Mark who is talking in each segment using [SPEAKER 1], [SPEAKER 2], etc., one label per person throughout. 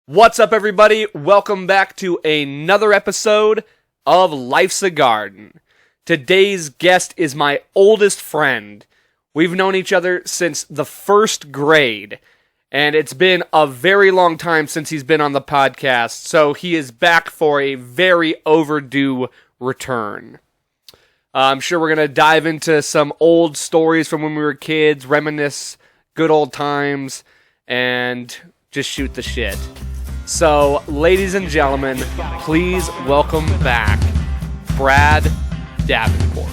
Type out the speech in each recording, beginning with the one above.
[SPEAKER 1] What's up, everybody? Welcome back to another episode of Life's a Garden. Today's guest is my oldest friend. We've known each other since the first grade, and it's been a very long time since he's been on the podcast, so he is back for a very overdue return. I'm sure we're going to dive into some old stories from when we were kids, reminisce good old times, and just shoot the shit. So, ladies and gentlemen, please welcome back Brad Davenport.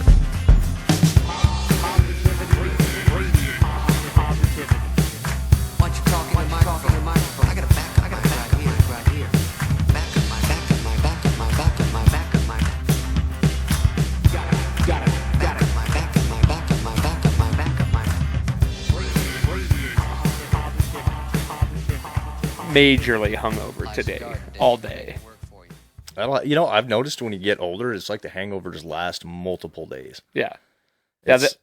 [SPEAKER 1] Majorly hungover today, all day.
[SPEAKER 2] I've noticed when you get older, it's like the hangovers last multiple days.
[SPEAKER 1] Yeah. The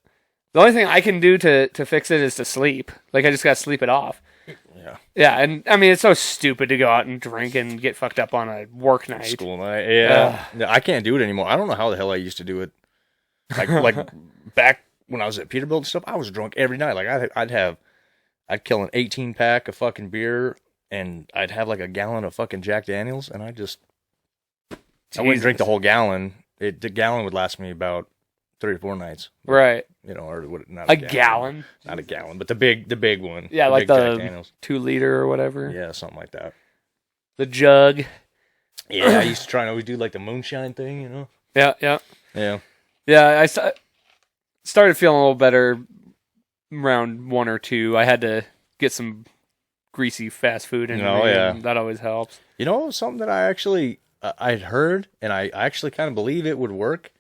[SPEAKER 1] only thing I can do to fix it is to sleep. Like, I just gotta sleep it off.
[SPEAKER 2] Yeah.
[SPEAKER 1] Yeah, and I mean, it's so stupid to go out and drink and get fucked up on a work night.
[SPEAKER 2] School night. Yeah. I can't do it anymore. I don't know how the hell I used to do it. Like back when I was at Peterbilt and stuff, I was drunk every night. Like, I'd kill an 18-pack of fucking beer, and I'd have like a gallon of fucking Jack Daniels, and I wouldn't drink the whole gallon. The gallon would last me about 3 or 4 nights.
[SPEAKER 1] Right.
[SPEAKER 2] Or not
[SPEAKER 1] a gallon?
[SPEAKER 2] Not a gallon, but the big one.
[SPEAKER 1] Yeah, like
[SPEAKER 2] Jack Daniels.
[SPEAKER 1] 2 liter or whatever.
[SPEAKER 2] Yeah, something like that.
[SPEAKER 1] The jug.
[SPEAKER 2] Yeah, I used to try and always do like the moonshine thing, you know?
[SPEAKER 1] Yeah.
[SPEAKER 2] Yeah,
[SPEAKER 1] I started feeling a little better around 1 or 2. I had to get some greasy fast food in and that always helps.
[SPEAKER 2] You know, something that I actually I'd heard, and I actually kind of believe it would work,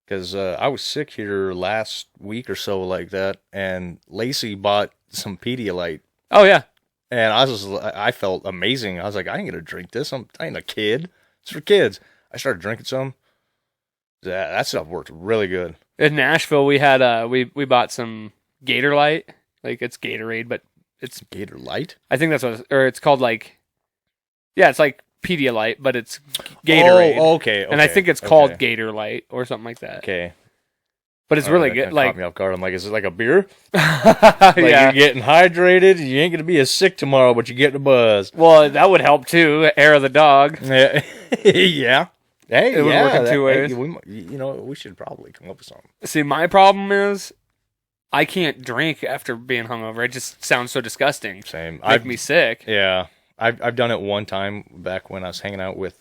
[SPEAKER 2] because I was sick here last week or so like that, and Lacey bought some Pedialyte.
[SPEAKER 1] Oh yeah,
[SPEAKER 2] and I felt amazing. I was like, I ain't gonna drink this. I ain't a kid. It's for kids. I started drinking some. That stuff worked really good.
[SPEAKER 1] In Nashville, we had we bought some Gator Light. Like, it's Gatorade, but it's
[SPEAKER 2] Gator Light.
[SPEAKER 1] I think that's what, it's called. Like, yeah, it's like Pedialyte, but it's Gatorade.
[SPEAKER 2] Oh, okay.
[SPEAKER 1] And I think it's called Gator Light or something like that.
[SPEAKER 2] Okay.
[SPEAKER 1] But it's really good. Like,
[SPEAKER 2] caught me off guard. I'm like, is it like a beer?
[SPEAKER 1] Yeah.
[SPEAKER 2] You're getting hydrated. You ain't gonna be as sick tomorrow, but you're getting a buzz.
[SPEAKER 1] Well, that would help too. Air of the dog.
[SPEAKER 2] Yeah. Yeah. Hey,
[SPEAKER 1] it would work in 2 ways.
[SPEAKER 2] We should probably come up with something.
[SPEAKER 1] See, my problem is I can't drink after being hungover. It just sounds so disgusting.
[SPEAKER 2] Same.
[SPEAKER 1] Make me sick.
[SPEAKER 2] Yeah. I've done it one time back when I was hanging out with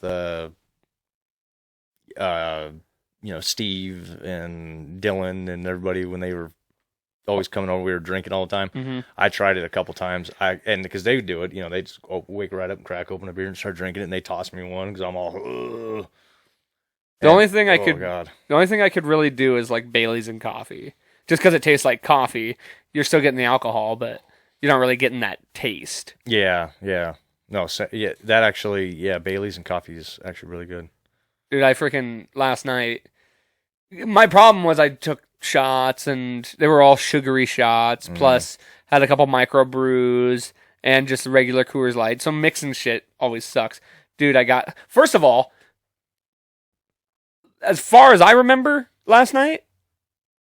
[SPEAKER 2] Steve and Dylan and everybody when they were always coming over. We were drinking all the time.
[SPEAKER 1] Mm-hmm.
[SPEAKER 2] I tried it a couple times. And because they would do it, they just wake right up and crack open a beer and start drinking it, and they toss me one because I'm all. Ugh.
[SPEAKER 1] The only thing I could really do is like Bailey's and coffee, just because it tastes like coffee. You're still getting the alcohol, but you're not really getting that taste.
[SPEAKER 2] Yeah. No, that actually, Bailey's and coffee is actually really good.
[SPEAKER 1] Dude, I freaking last night. My problem was I took shots, and they were all sugary shots. Plus, had a couple micro brews and just regular Coors Light. So mixing shit always sucks, dude. First of all, as far as I remember, last night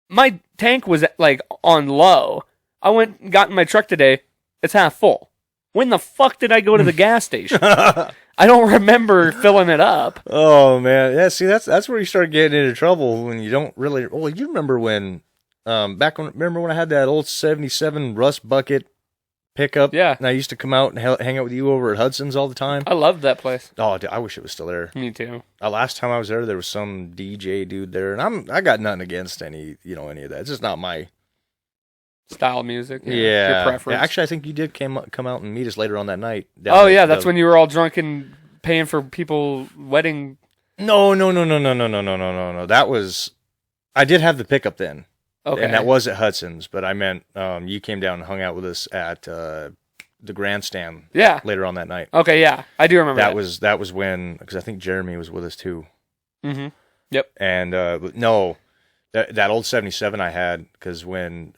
[SPEAKER 1] my tank was like on low. I went and got in my truck today. It's half full. When the fuck did I go to the gas station? I don't remember filling it up.
[SPEAKER 2] Oh man, yeah. See, that's where you start getting into trouble when you don't really. Well, you remember when, remember when I had that old '77 rust bucket pickup?
[SPEAKER 1] Yeah.
[SPEAKER 2] And I used to come out and hang out with you over at Hudson's all the time.
[SPEAKER 1] I loved that place.
[SPEAKER 2] Oh, dude, I wish it was still there.
[SPEAKER 1] Me too.
[SPEAKER 2] Last time I was there was some DJ dude there, and I got nothing against any of that. It's just not my
[SPEAKER 1] style music.
[SPEAKER 2] Yeah.
[SPEAKER 1] Your preference.
[SPEAKER 2] Yeah, actually, I think you did come out and meet us later on that night.
[SPEAKER 1] Oh, yeah. That's when you were all drunk and paying for people wedding.
[SPEAKER 2] No. That was, I did have the pickup then.
[SPEAKER 1] Okay.
[SPEAKER 2] And that was at Hudson's, but I meant you came down and hung out with us at the grandstand.
[SPEAKER 1] Yeah.
[SPEAKER 2] Later on that night.
[SPEAKER 1] Okay, yeah. I do remember that.
[SPEAKER 2] That was when, because I think Jeremy was with us too.
[SPEAKER 1] Mm-hmm. Yep.
[SPEAKER 2] And no, that old 77 I had, because when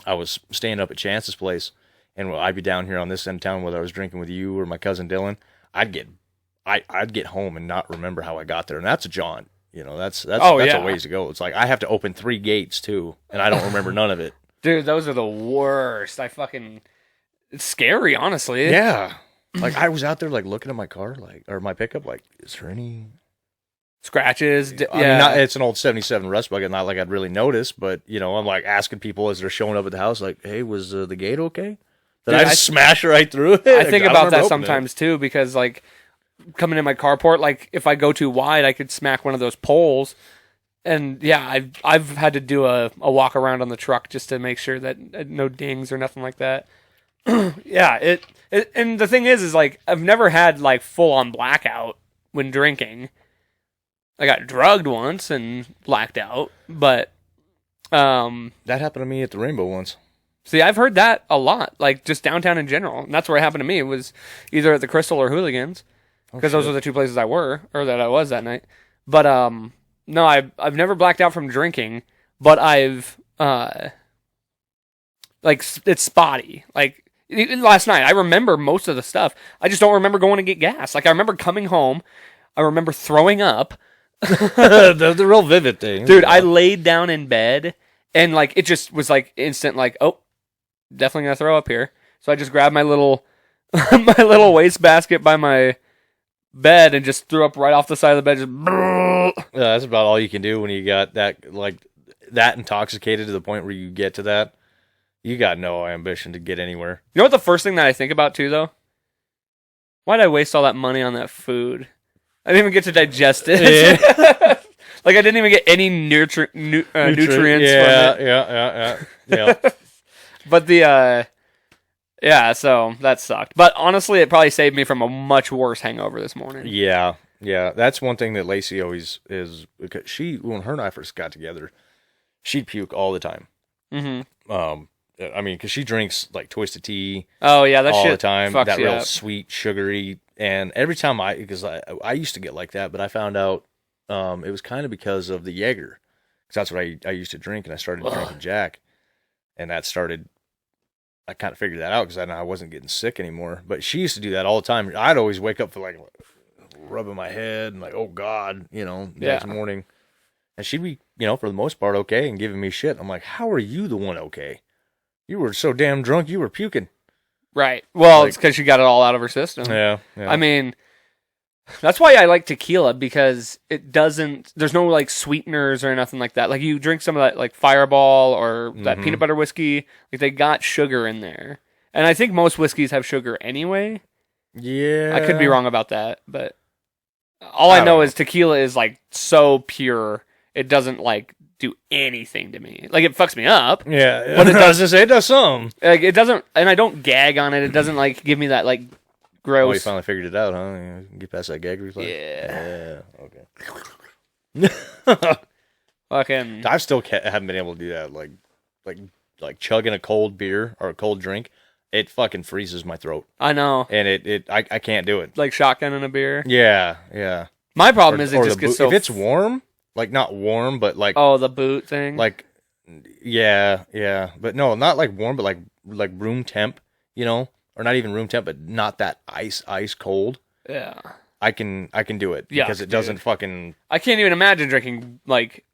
[SPEAKER 2] I was staying up at Chance's place, and I'd be down here on this end of town, whether I was drinking with you or my cousin Dylan, I'd get home and not remember how I got there, and that's a jaunt. That's a ways to go. It's like I have to open 3 gates too, and I don't remember none of it.
[SPEAKER 1] Dude, those are the worst. It's scary, honestly.
[SPEAKER 2] Yeah. Like I was out there like looking at my car, or my pickup, like, is there any
[SPEAKER 1] scratches?
[SPEAKER 2] I mean, it's an old 77 Rust Bucket, not like I'd really notice, but I'm like asking people as they're showing up at the house, like, hey, was the gate okay? Then I just smash right through it.
[SPEAKER 1] I think about that sometimes too, because like coming in my carport, like if I go too wide, I could smack one of those poles. And yeah, I've had to do a walk around on the truck just to make sure that no dings or nothing like that. Yeah, and the thing is like I've never had like full on blackout when drinking. I got drugged once and blacked out, but
[SPEAKER 2] that happened to me at the Rainbow once.
[SPEAKER 1] See, I've heard that a lot, like just downtown in general. And that's where it happened to me. It was either at the Crystal or Hooligans, because those were the 2 places I was that night. But no, I've never blacked out from drinking, but I've like it's spotty. Like even last night, I remember most of the stuff. I just don't remember going to get gas. Like I remember coming home, I remember throwing up.
[SPEAKER 2] the real vivid thing,
[SPEAKER 1] dude. I laid down in bed and like it just was like instant. Like, oh, definitely gonna throw up here. So I just grabbed my little my little wastebasket by my bed and just threw up right off the side of the bed. Just
[SPEAKER 2] yeah, that's about all you can do when you got that intoxicated to the point where you get to that. You got no ambition to get anywhere.
[SPEAKER 1] You know what the first thing that I think about too, though? Why'd I waste all that money on that food? I didn't even get to digest it. Yeah. Like I didn't even get any nutrients from it.
[SPEAKER 2] Yeah.
[SPEAKER 1] But so that sucked. But honestly, it probably saved me from a much worse hangover this morning.
[SPEAKER 2] Yeah. That's one thing that Lacey always is, because when her and I first got together, she'd puke all the time.
[SPEAKER 1] Mm-hmm.
[SPEAKER 2] I mean, because she drinks like Twisted Tea.
[SPEAKER 1] Oh yeah, that
[SPEAKER 2] all
[SPEAKER 1] shit
[SPEAKER 2] the time.
[SPEAKER 1] Fucks
[SPEAKER 2] that
[SPEAKER 1] you
[SPEAKER 2] real
[SPEAKER 1] up.
[SPEAKER 2] Sweet, sugary, and every time because I used to get like that, but I found out it was kind of because of the Jaeger, because that's what I used to drink, and I started drinking Jack, and that started. I kind of figured that out because I wasn't getting sick anymore. But she used to do that all the time. I'd always wake up for like rubbing my head and like, oh God, next morning, and she'd be, for the most part okay and giving me shit. I'm like, how are you the one okay? You were so damn drunk, you were puking.
[SPEAKER 1] Right. Well, it's because she got it all out of her system.
[SPEAKER 2] Yeah.
[SPEAKER 1] I mean, that's why I like tequila, because it doesn't. There's no like sweeteners or nothing like that. Like you drink some of that like Fireball or that peanut butter whiskey, like they got sugar in there, and I think most whiskeys have sugar anyway.
[SPEAKER 2] Yeah.
[SPEAKER 1] I could be wrong about that, but all I know is tequila is like so pure, it doesn't like do anything to me. Like it fucks me up.
[SPEAKER 2] Yeah, but it does some.
[SPEAKER 1] Like it doesn't, and I don't gag on it. It doesn't like give me that like gross.
[SPEAKER 2] Oh, you finally figured it out, huh? You get past that gag reflex.
[SPEAKER 1] Yeah.
[SPEAKER 2] Okay.
[SPEAKER 1] Fucking.
[SPEAKER 2] I still haven't been able to do that. Like chugging a cold beer or a cold drink, it fucking freezes my throat.
[SPEAKER 1] I know.
[SPEAKER 2] And I can't do it.
[SPEAKER 1] Like shotgunning a beer.
[SPEAKER 2] Yeah.
[SPEAKER 1] My problem is it just gets so.
[SPEAKER 2] If it's warm. Like, not warm, but like...
[SPEAKER 1] Oh, the boot thing?
[SPEAKER 2] Like, yeah. But no, not like warm, but like room temp, Or not even room temp, but not that ice cold.
[SPEAKER 1] Yeah.
[SPEAKER 2] I can do it. Yeah, because it doesn't fucking...
[SPEAKER 1] I can't even imagine drinking, like,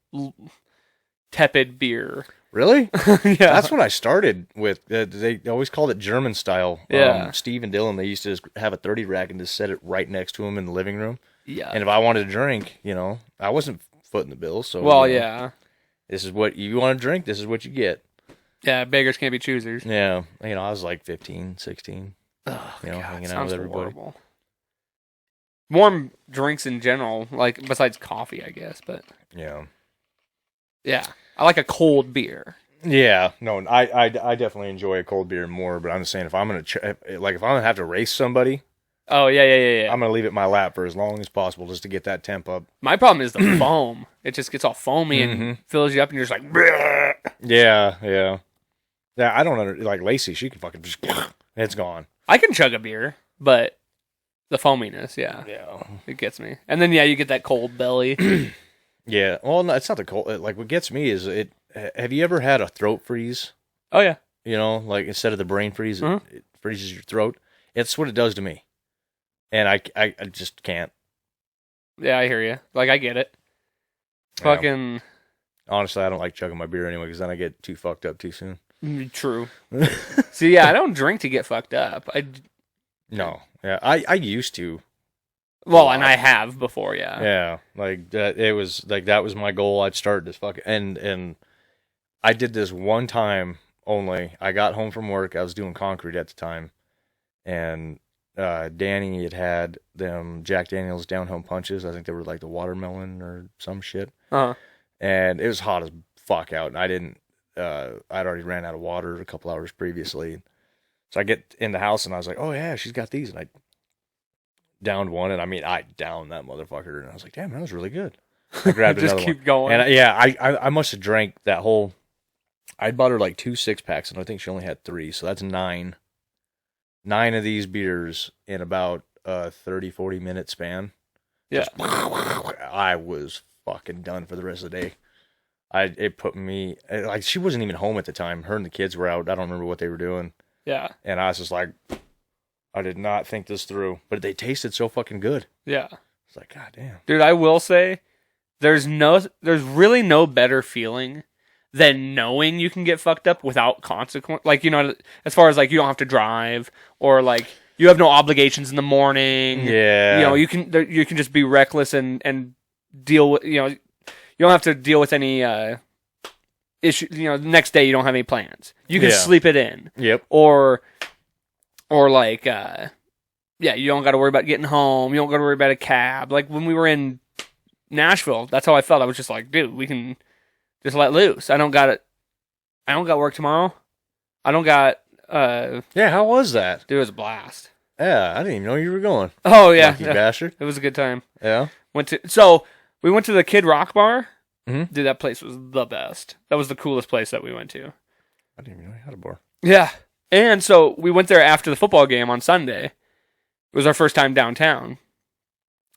[SPEAKER 1] tepid beer.
[SPEAKER 2] Really?
[SPEAKER 1] Yeah.
[SPEAKER 2] That's what I started with. They always called it German style.
[SPEAKER 1] Yeah.
[SPEAKER 2] Steve and Dylan, they used to just have a 30 rack and just set it right next to them in the living room.
[SPEAKER 1] Yeah.
[SPEAKER 2] And if I wanted to drink, I wasn't... footing the bill, so
[SPEAKER 1] yeah,
[SPEAKER 2] this is what you want to drink, this is what you get.
[SPEAKER 1] Yeah, beggars can't be choosers.
[SPEAKER 2] Yeah, I was like 15, 16,
[SPEAKER 1] God,
[SPEAKER 2] hanging out with everybody.
[SPEAKER 1] Horrible. Warm drinks in general, like besides coffee, I guess, but yeah, I like a cold beer.
[SPEAKER 2] Yeah, no, I definitely enjoy a cold beer more, but I'm just saying if I'm gonna have to race somebody.
[SPEAKER 1] Oh, yeah.
[SPEAKER 2] I'm going to leave it in my lap for as long as possible just to get that temp up.
[SPEAKER 1] My problem is the foam. It just gets all foamy and fills you up, and you're just like, bleh.
[SPEAKER 2] Yeah. Yeah, I don't like Lacey. She can fucking just, it's gone.
[SPEAKER 1] I can chug a beer, but the foaminess,
[SPEAKER 2] Yeah.
[SPEAKER 1] It gets me. And then, you get that cold belly.
[SPEAKER 2] Yeah. Well, no, it's not the cold. Like, what gets me is have you ever had a throat freeze?
[SPEAKER 1] Oh, yeah.
[SPEAKER 2] you know, like instead of the brain freeze,
[SPEAKER 1] Mm-hmm.
[SPEAKER 2] it freezes your throat. It's what it does to me. And I just can't.
[SPEAKER 1] Yeah, I hear you. Like, I get it.
[SPEAKER 2] Yeah.
[SPEAKER 1] Fucking
[SPEAKER 2] Honestly, I don't like chugging my beer anyway because then I get too fucked up too soon.
[SPEAKER 1] true. See, yeah, I don't drink to get fucked up.
[SPEAKER 2] No. Yeah, I used to.
[SPEAKER 1] Well, and I have before, yeah.
[SPEAKER 2] Yeah, like that. It was like that was my goal. I'd start this fucking and I did this one time only. I got home from work. I was doing concrete at the time, and Danny had them Jack Daniel's down home punches. I think they were like the watermelon or some shit.
[SPEAKER 1] Uh-huh.
[SPEAKER 2] And it was hot as fuck out, and I didn't. I'd already ran out of water a couple hours previously, so I get in the house and I was like, "Oh yeah, she's got these," and I downed one, and I mean, I downed that motherfucker, and I was like, "Damn, that was really good." I grabbed
[SPEAKER 1] Just
[SPEAKER 2] another
[SPEAKER 1] keep
[SPEAKER 2] one,
[SPEAKER 1] going.
[SPEAKER 2] and I must have drank that whole. I bought her like 2 6-packs, and I think she only had 3, so that's 9. 9 of these beers in about a 30-40 minute span.
[SPEAKER 1] Yeah.
[SPEAKER 2] I was fucking done for the rest of the day. It put me like she wasn't even home at the time. Her and the kids were out. I don't remember what they were doing.
[SPEAKER 1] Yeah.
[SPEAKER 2] And I was just like, I did not think this through. But they tasted so fucking good.
[SPEAKER 1] Yeah.
[SPEAKER 2] It's like, God damn.
[SPEAKER 1] Dude, I will say there's really no better feeling than knowing you can get fucked up without consequence. Like, you know, as far as like you don't have to drive or like you have no obligations in the morning.
[SPEAKER 2] Yeah.
[SPEAKER 1] You know, you can just be reckless and deal with, you know, you don't have to deal with any issue. You know, the next day you don't have any plans. You can sleep it in.
[SPEAKER 2] Yep.
[SPEAKER 1] Or like, yeah, you don't got to worry about getting home. You don't got to worry about a cab. Like when we were in Nashville, that's how I felt. I was just like, dude, we can just let loose. I don't got work tomorrow. I don't got.
[SPEAKER 2] Yeah, how was that?
[SPEAKER 1] Dude, it was a blast.
[SPEAKER 2] Yeah, I didn't even know you were going.
[SPEAKER 1] Oh yeah,
[SPEAKER 2] Lucky bastard.
[SPEAKER 1] It was a good time.
[SPEAKER 2] Yeah.
[SPEAKER 1] We went to the Kid Rock bar.
[SPEAKER 2] Mm-hmm.
[SPEAKER 1] Dude, that place was the best. That was the coolest place that we went to.
[SPEAKER 2] I didn't even know you had a bar.
[SPEAKER 1] Yeah. And so we went there after the football game on Sunday. It was our first time downtown.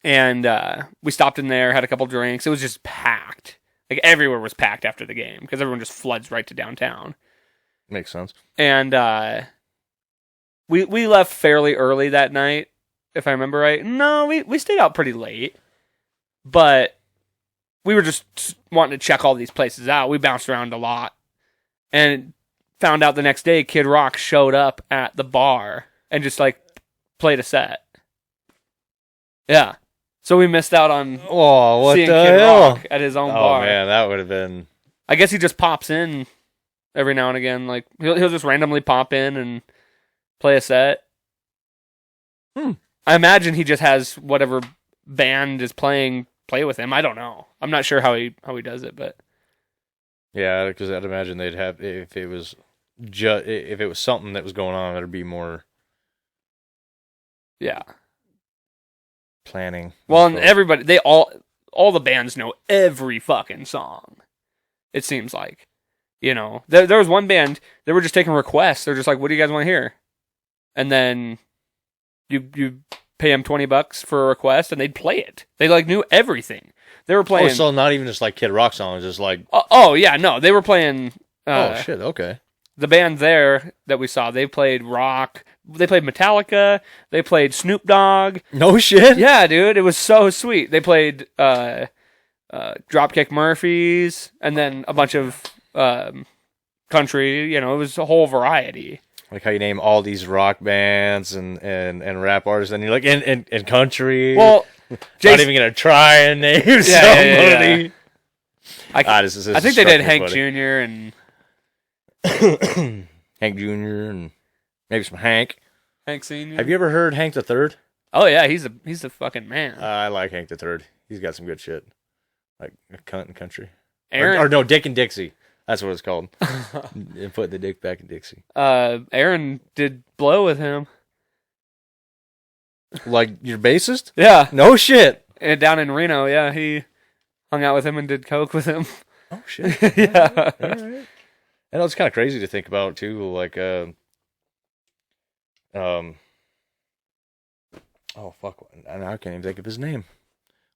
[SPEAKER 1] And we stopped in there, had a couple drinks. It was just packed. Like everywhere was packed after the game because everyone just floods right to downtown.
[SPEAKER 2] Makes sense.
[SPEAKER 1] And we left fairly early that night, if I remember right. No, we stayed out pretty late. But we were just wanting to check all these places out. We bounced around a lot. And found out the next day Kid Rock showed up at the bar and just like played a set. Yeah. So we missed out on seeing Kid Rock at his own bar.
[SPEAKER 2] Oh man, that would have been.
[SPEAKER 1] I guess he just pops in every now and again. Like he'll just randomly pop in and play a set. I imagine he just has whatever band is playing play with him. I don't know. I'm not sure how he does it, but
[SPEAKER 2] Yeah, because I'd imagine they'd have if it was something that was going on, there'd be more.
[SPEAKER 1] Yeah.
[SPEAKER 2] Planning.
[SPEAKER 1] Well, and everybody, all the bands know every fucking song. It seems like, you know, there was one band, they were just taking requests. They're just like, "What do you guys want to hear?" And then you pay them $20 for a request, and they'd play it. They like knew everything. They were playing.
[SPEAKER 2] Oh, so not even just like Kid Rock songs, just like.
[SPEAKER 1] Oh yeah, no, they were playing.
[SPEAKER 2] Oh shit! Okay.
[SPEAKER 1] The band there that we saw, they played rock. They played Metallica. They played Snoop Dogg.
[SPEAKER 2] No shit.
[SPEAKER 1] Yeah, dude, it was so sweet. They played Dropkick Murphys, and then a bunch of country. You know, it was a whole variety.
[SPEAKER 2] Like how you name all these rock bands and rap artists, and you're like in country.
[SPEAKER 1] Well,
[SPEAKER 2] not even gonna try and name somebody.
[SPEAKER 1] I think they did Hank Jr. and
[SPEAKER 2] Hank Jr. and maybe some Hank.
[SPEAKER 1] Hank Sr.
[SPEAKER 2] Have you ever heard Hank the Third?
[SPEAKER 1] Oh yeah, he's the fucking man.
[SPEAKER 2] I like Hank the Third. He's got some good shit, like Cunt and Country.
[SPEAKER 1] Aaron,
[SPEAKER 2] or no, Dick and Dixie. That's what it's called. And put the dick back in Dixie.
[SPEAKER 1] Aaron did blow with him.
[SPEAKER 2] Like your bassist?
[SPEAKER 1] Yeah.
[SPEAKER 2] No shit.
[SPEAKER 1] And down in Reno, yeah, he hung out with him and did coke with him.
[SPEAKER 2] Oh shit.
[SPEAKER 1] Yeah.
[SPEAKER 2] All right. And it's kind of crazy to think about too. Like, oh fuck, I can't even think of his name.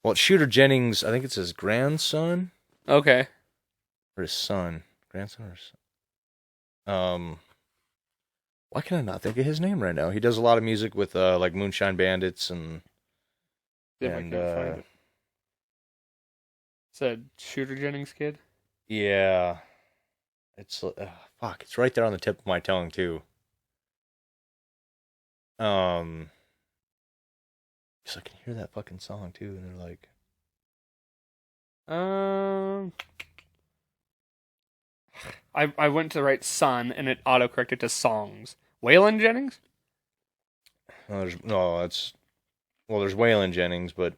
[SPEAKER 2] Well, it's Shooter Jennings. I think it's his grandson.
[SPEAKER 1] Okay.
[SPEAKER 2] Or his son. Grandson or son. Why can I not think of his name right now? He does a lot of music with like Moonshine Bandits and
[SPEAKER 1] See if I can find it. It's a Shooter Jennings kid.
[SPEAKER 2] Yeah, it's fuck. It's right there on the tip of my tongue too. Because I can hear that fucking song too, and they're like,
[SPEAKER 1] I went to write son, and it autocorrected to songs. Waylon Jennings?
[SPEAKER 2] there's Waylon Jennings, but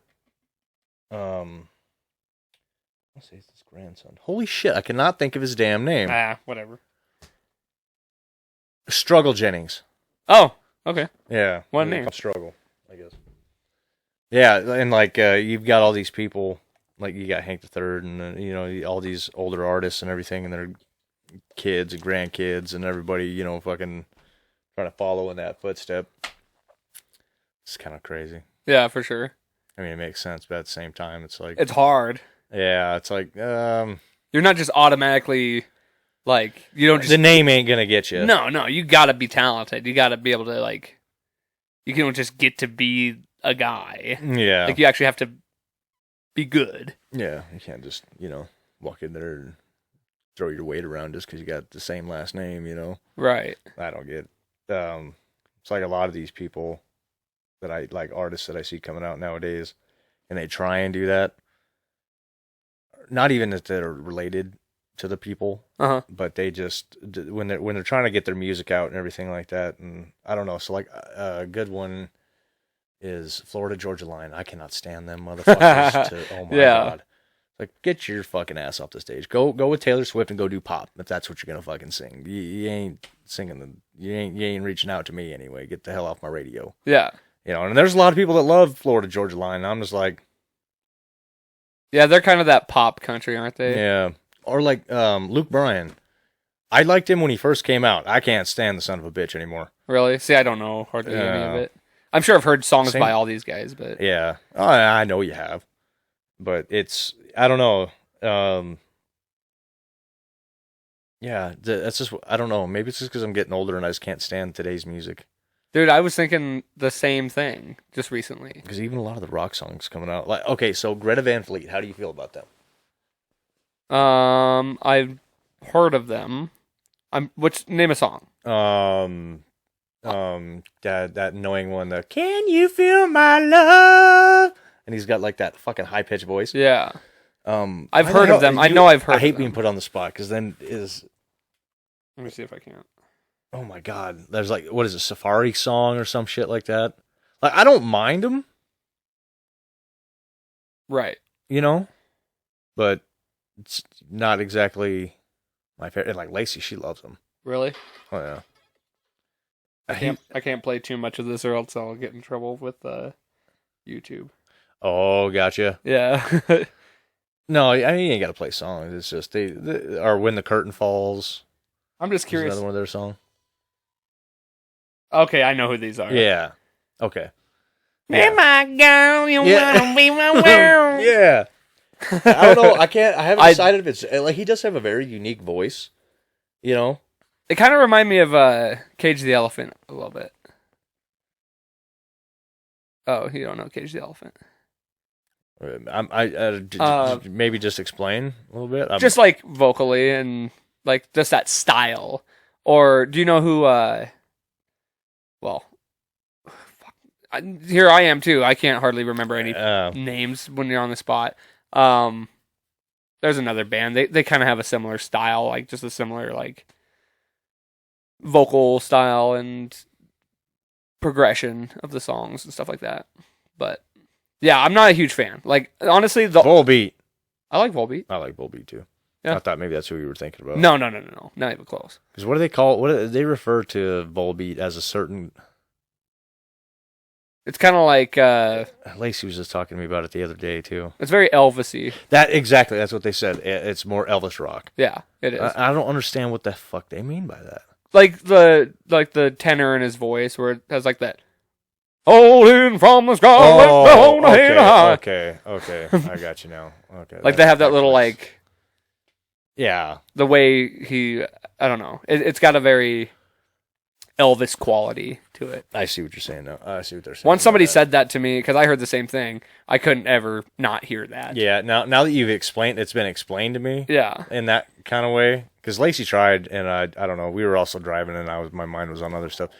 [SPEAKER 2] let's see, it's his grandson. Holy shit, I cannot think of his damn name.
[SPEAKER 1] Whatever.
[SPEAKER 2] Struggle Jennings.
[SPEAKER 1] Oh, okay.
[SPEAKER 2] Yeah.
[SPEAKER 1] What name?
[SPEAKER 2] Struggle, I guess. Yeah, and like you've got all these people, like you got Hank III, and all these older artists and everything, and their kids and grandkids and everybody, fucking trying to follow in that footstep. It's kind of crazy.
[SPEAKER 1] Yeah, for sure.
[SPEAKER 2] I mean, it makes sense, but at the same time, it's like
[SPEAKER 1] it's hard.
[SPEAKER 2] Yeah, it's like
[SPEAKER 1] you're not just automatically like you don't just
[SPEAKER 2] the name ain't gonna get you.
[SPEAKER 1] No, you gotta be talented. You gotta be able to like you can't just get to be a guy.
[SPEAKER 2] Yeah,
[SPEAKER 1] like you actually have to be good.
[SPEAKER 2] Yeah, you can't just walk in there and throw your weight around just because you got the same last name.
[SPEAKER 1] Right.
[SPEAKER 2] I don't get. It's like a lot of these people that I like, artists that I see coming out nowadays, and they try and do that. Not even that they're related to the people, but they just when they're trying to get their music out and everything like that. And I don't know. So like a good one is Florida Georgia Line. I cannot stand them motherfuckers. Oh my god! Like, get your fucking ass off the stage. Go with Taylor Swift and go do pop if that's what you're gonna fucking sing. You ain't singing you ain't reaching out to me anyway. Get the hell off my radio.
[SPEAKER 1] Yeah.
[SPEAKER 2] And there's a lot of people that love Florida Georgia Line. And I'm just like,
[SPEAKER 1] yeah, they're kind of that pop country, aren't they?
[SPEAKER 2] Yeah. Or like Luke Bryan. I liked him when he first came out. I can't stand the son of a bitch anymore.
[SPEAKER 1] Really? See, I don't know hardly any of it. I'm sure I've heard songs by all these guys, but
[SPEAKER 2] yeah, I know you have. But I don't know. Yeah, that's just, I don't know. Maybe it's just because I'm getting older and I just can't stand today's music.
[SPEAKER 1] Dude, I was thinking the same thing just recently.
[SPEAKER 2] Because even a lot of the rock songs coming out. Like, okay, so Greta Van Fleet, how do you feel about them?
[SPEAKER 1] I've heard of them. Name a song.
[SPEAKER 2] That annoying one, the "Can You Feel My Love?" And he's got like that fucking high pitched voice.
[SPEAKER 1] Yeah. I've heard of them. I know I've heard.
[SPEAKER 2] I hate being put on the spot because then
[SPEAKER 1] Let me see if I can.
[SPEAKER 2] Oh my god! There's like, what is it, Safari song or some shit like that. Like, I don't mind them,
[SPEAKER 1] right?
[SPEAKER 2] But it's not exactly my favorite. And like Lacey, she loves them.
[SPEAKER 1] Really?
[SPEAKER 2] Oh yeah.
[SPEAKER 1] I can't play too much of this or else I'll get in trouble with YouTube.
[SPEAKER 2] Oh, gotcha.
[SPEAKER 1] Yeah.
[SPEAKER 2] No, I mean, you ain't got to play songs. It's just or When the Curtain Falls.
[SPEAKER 1] I'm just curious.
[SPEAKER 2] Another one of their songs.
[SPEAKER 1] Okay, I know who these are.
[SPEAKER 2] Yeah. Okay.
[SPEAKER 1] Hey, my girl, you wanna be my world?
[SPEAKER 2] Yeah. I don't know. I haven't decided if it's like, he does have a very unique voice.
[SPEAKER 1] It kind of reminds me of Cage the Elephant a little bit. Oh, you don't know Cage the Elephant?
[SPEAKER 2] Maybe just explain a little bit.
[SPEAKER 1] Just like vocally and like just that style. Or do you know who? Here I am too. I can't hardly remember any names when you're on the spot. There's another band. They kind of have a similar style, like just a similar like vocal style and progression of the songs and stuff like that. But yeah, I'm not a huge fan. Like, honestly,
[SPEAKER 2] Volbeat.
[SPEAKER 1] I like Volbeat.
[SPEAKER 2] I like Volbeat too.
[SPEAKER 1] Yeah.
[SPEAKER 2] I thought maybe that's who you were thinking about.
[SPEAKER 1] No, not even close.
[SPEAKER 2] Because what do they call? They refer to Volbeat as a certain.
[SPEAKER 1] It's kind of like
[SPEAKER 2] Lacey was just talking to me about it the other day too.
[SPEAKER 1] It's very Elvis-y.
[SPEAKER 2] Exactly. That's what they said. It's more Elvis rock.
[SPEAKER 1] Yeah, it is.
[SPEAKER 2] I don't understand what the fuck they mean by that.
[SPEAKER 1] Like the tenor in his voice, where it has like that. Holding from the sky,
[SPEAKER 2] okay. I got you now. Okay.
[SPEAKER 1] Like they have that little like.
[SPEAKER 2] Yeah.
[SPEAKER 1] The way I don't know. It's got a very. Elvis quality to it.
[SPEAKER 2] I see what you're saying now. I see what they're saying.
[SPEAKER 1] Once somebody said that to me, because I heard the same thing, I couldn't ever not hear that.
[SPEAKER 2] Yeah, now that you've explained, it's been explained to me.
[SPEAKER 1] Yeah.
[SPEAKER 2] In that kind of way, because Lacey tried, and I don't know. We were also driving, and my mind was on other stuff.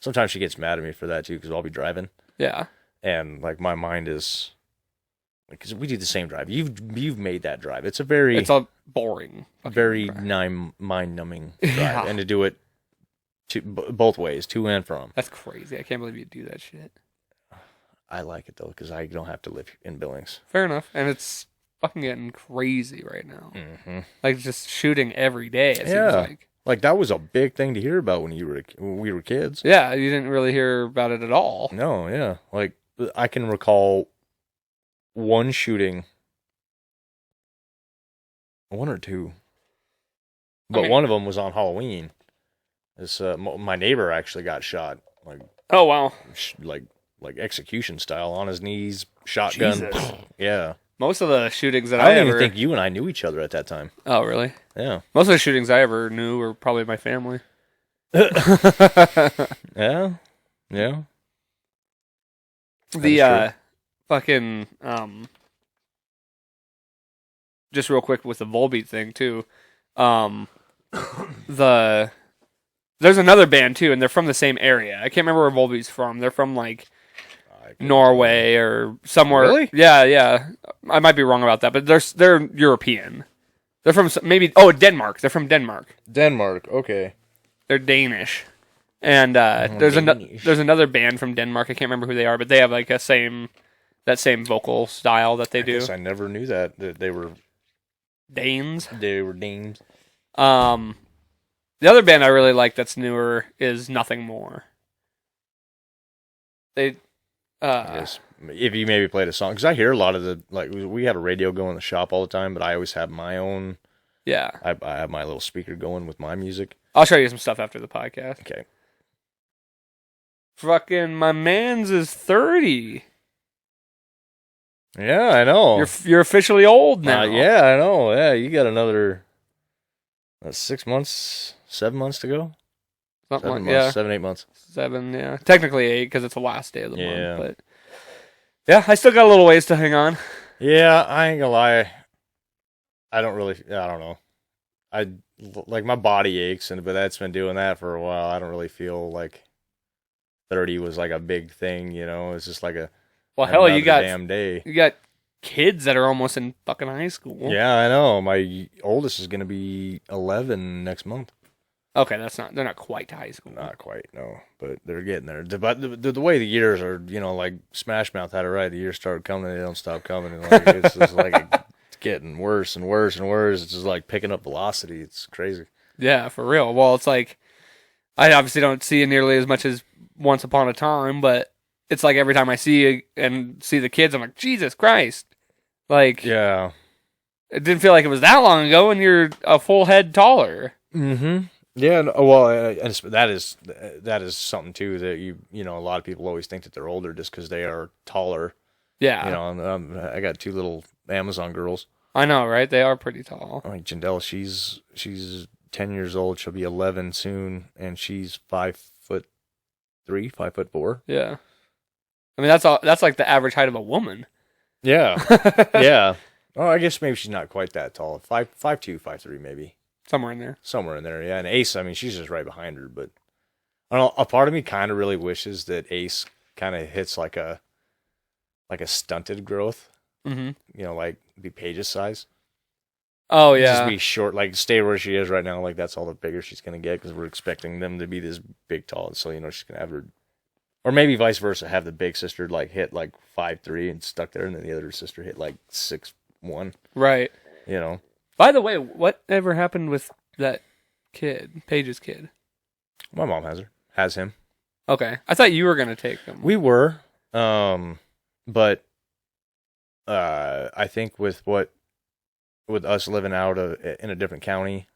[SPEAKER 2] Sometimes she gets mad at me for that too, because I'll be driving.
[SPEAKER 1] Yeah.
[SPEAKER 2] And like my mind is, because we do the same drive. You've made that drive. It's a
[SPEAKER 1] boring,
[SPEAKER 2] very mind-numbing drive, and to do it both ways, to and from.
[SPEAKER 1] That's crazy. I can't believe you do that shit.
[SPEAKER 2] I like it though, because I don't have to live in Billings.
[SPEAKER 1] Fair enough, and it's fucking getting crazy right now.
[SPEAKER 2] Mm-hmm.
[SPEAKER 1] Like just shooting every day. It
[SPEAKER 2] Yeah.
[SPEAKER 1] seems
[SPEAKER 2] Like that was a big thing to hear about when we were kids.
[SPEAKER 1] Yeah, you didn't really hear about it at all.
[SPEAKER 2] No, yeah. Like I can recall one shooting, one or two, but one of them was on Halloween. This my neighbor actually got shot, like
[SPEAKER 1] Oh wow,
[SPEAKER 2] like execution style, on his knees, shotgun.
[SPEAKER 1] Jesus.
[SPEAKER 2] Yeah.
[SPEAKER 1] Most of the shootings that
[SPEAKER 2] I don't even think you and I knew each other at that time.
[SPEAKER 1] Oh really?
[SPEAKER 2] Yeah.
[SPEAKER 1] Most of the shootings I ever knew were probably my family.
[SPEAKER 2] Yeah. Yeah.
[SPEAKER 1] The fucking just real quick with the Volbeat thing too. There's another band too, and they're from the same area. I can't remember where Volbeat's from. They're from like Norway or somewhere.
[SPEAKER 2] Really?
[SPEAKER 1] Yeah. I might be wrong about that, but they're European. They're from Denmark. They're from Denmark.
[SPEAKER 2] Denmark. Okay.
[SPEAKER 1] They're Danish. And there's another band from Denmark. I can't remember who they are, but they have like that same vocal style that they do.
[SPEAKER 2] Guess I never knew that they were
[SPEAKER 1] Danes.
[SPEAKER 2] They were Danes.
[SPEAKER 1] The other band I really like that's newer is Nothing More. They
[SPEAKER 2] Yes. If you maybe played a song, because I hear a lot of we have a radio going in the shop all the time, but I always have my own.
[SPEAKER 1] Yeah.
[SPEAKER 2] I have my little speaker going with my music.
[SPEAKER 1] I'll show you some stuff after the podcast.
[SPEAKER 2] Okay.
[SPEAKER 1] Fucking my man's is 30.
[SPEAKER 2] Yeah, I know.
[SPEAKER 1] You're officially old now.
[SPEAKER 2] Yeah, I know. Yeah, you got another 6 months, 7 months to go.
[SPEAKER 1] Something
[SPEAKER 2] 7
[SPEAKER 1] like
[SPEAKER 2] months, 7, 8 months.
[SPEAKER 1] 7, yeah. Technically 8 because it's the last day of the
[SPEAKER 2] Yeah.
[SPEAKER 1] month. But yeah, I still got a little ways to hang on.
[SPEAKER 2] Yeah, I ain't gonna lie. I don't know. Like my body aches, but that's been doing that for a while. I don't really feel like 30 was like a big thing, It's just like
[SPEAKER 1] you got
[SPEAKER 2] damn day.
[SPEAKER 1] You got kids that are almost in fucking high school.
[SPEAKER 2] Yeah, I know. My oldest is gonna be 11 next month.
[SPEAKER 1] Okay, they're not quite to high school.
[SPEAKER 2] Not quite, no, but they're getting there. But the way the years are, like Smash Mouth had it right. The years start coming, they don't stop coming, and like it's just like it's getting worse and worse and worse. It's just like picking up velocity. It's crazy.
[SPEAKER 1] Yeah, for real. Well, it's like I obviously don't see it nearly as much as once upon a time, but it's like every time I see the kids, I'm like, Jesus Christ! Like,
[SPEAKER 2] Yeah.
[SPEAKER 1] It didn't feel like it was that long ago, and you're a full head taller.
[SPEAKER 2] Mm-hmm. Yeah. Well, and that is something too that a lot of people always think that they're older just because they are taller.
[SPEAKER 1] Yeah.
[SPEAKER 2] And, I got two little Amazon girls.
[SPEAKER 1] I know, right? They are pretty tall.
[SPEAKER 2] Like Jindal, she's 10 years old. She'll be 11 soon, and she's 5'3", 5'4".
[SPEAKER 1] Yeah. I mean, that's like the average height of a woman.
[SPEAKER 2] Yeah. Yeah. Oh, I guess maybe she's not quite that tall. 5'2", 5'3", maybe.
[SPEAKER 1] Somewhere in there.
[SPEAKER 2] Somewhere in there, yeah. And Ace, I mean, she's just right behind her. But I don't know. A part of me kind of really wishes that Ace kind of hits like a stunted growth.
[SPEAKER 1] Mm-hmm.
[SPEAKER 2] Like be Paige's size.
[SPEAKER 1] Oh yeah.
[SPEAKER 2] Just be short, like stay where she is right now. Like that's all the bigger she's gonna get because we're expecting them to be this big, tall. So she's gonna have her, or maybe vice versa, have the big sister like hit like 5'3" and stuck there, and then the other sister hit like 6'1".
[SPEAKER 1] Right. By the way, what ever happened with that kid, Paige's kid?
[SPEAKER 2] My mom has him.
[SPEAKER 1] Okay, I thought you were gonna take him.
[SPEAKER 2] We were, but I think with us living out in a different county.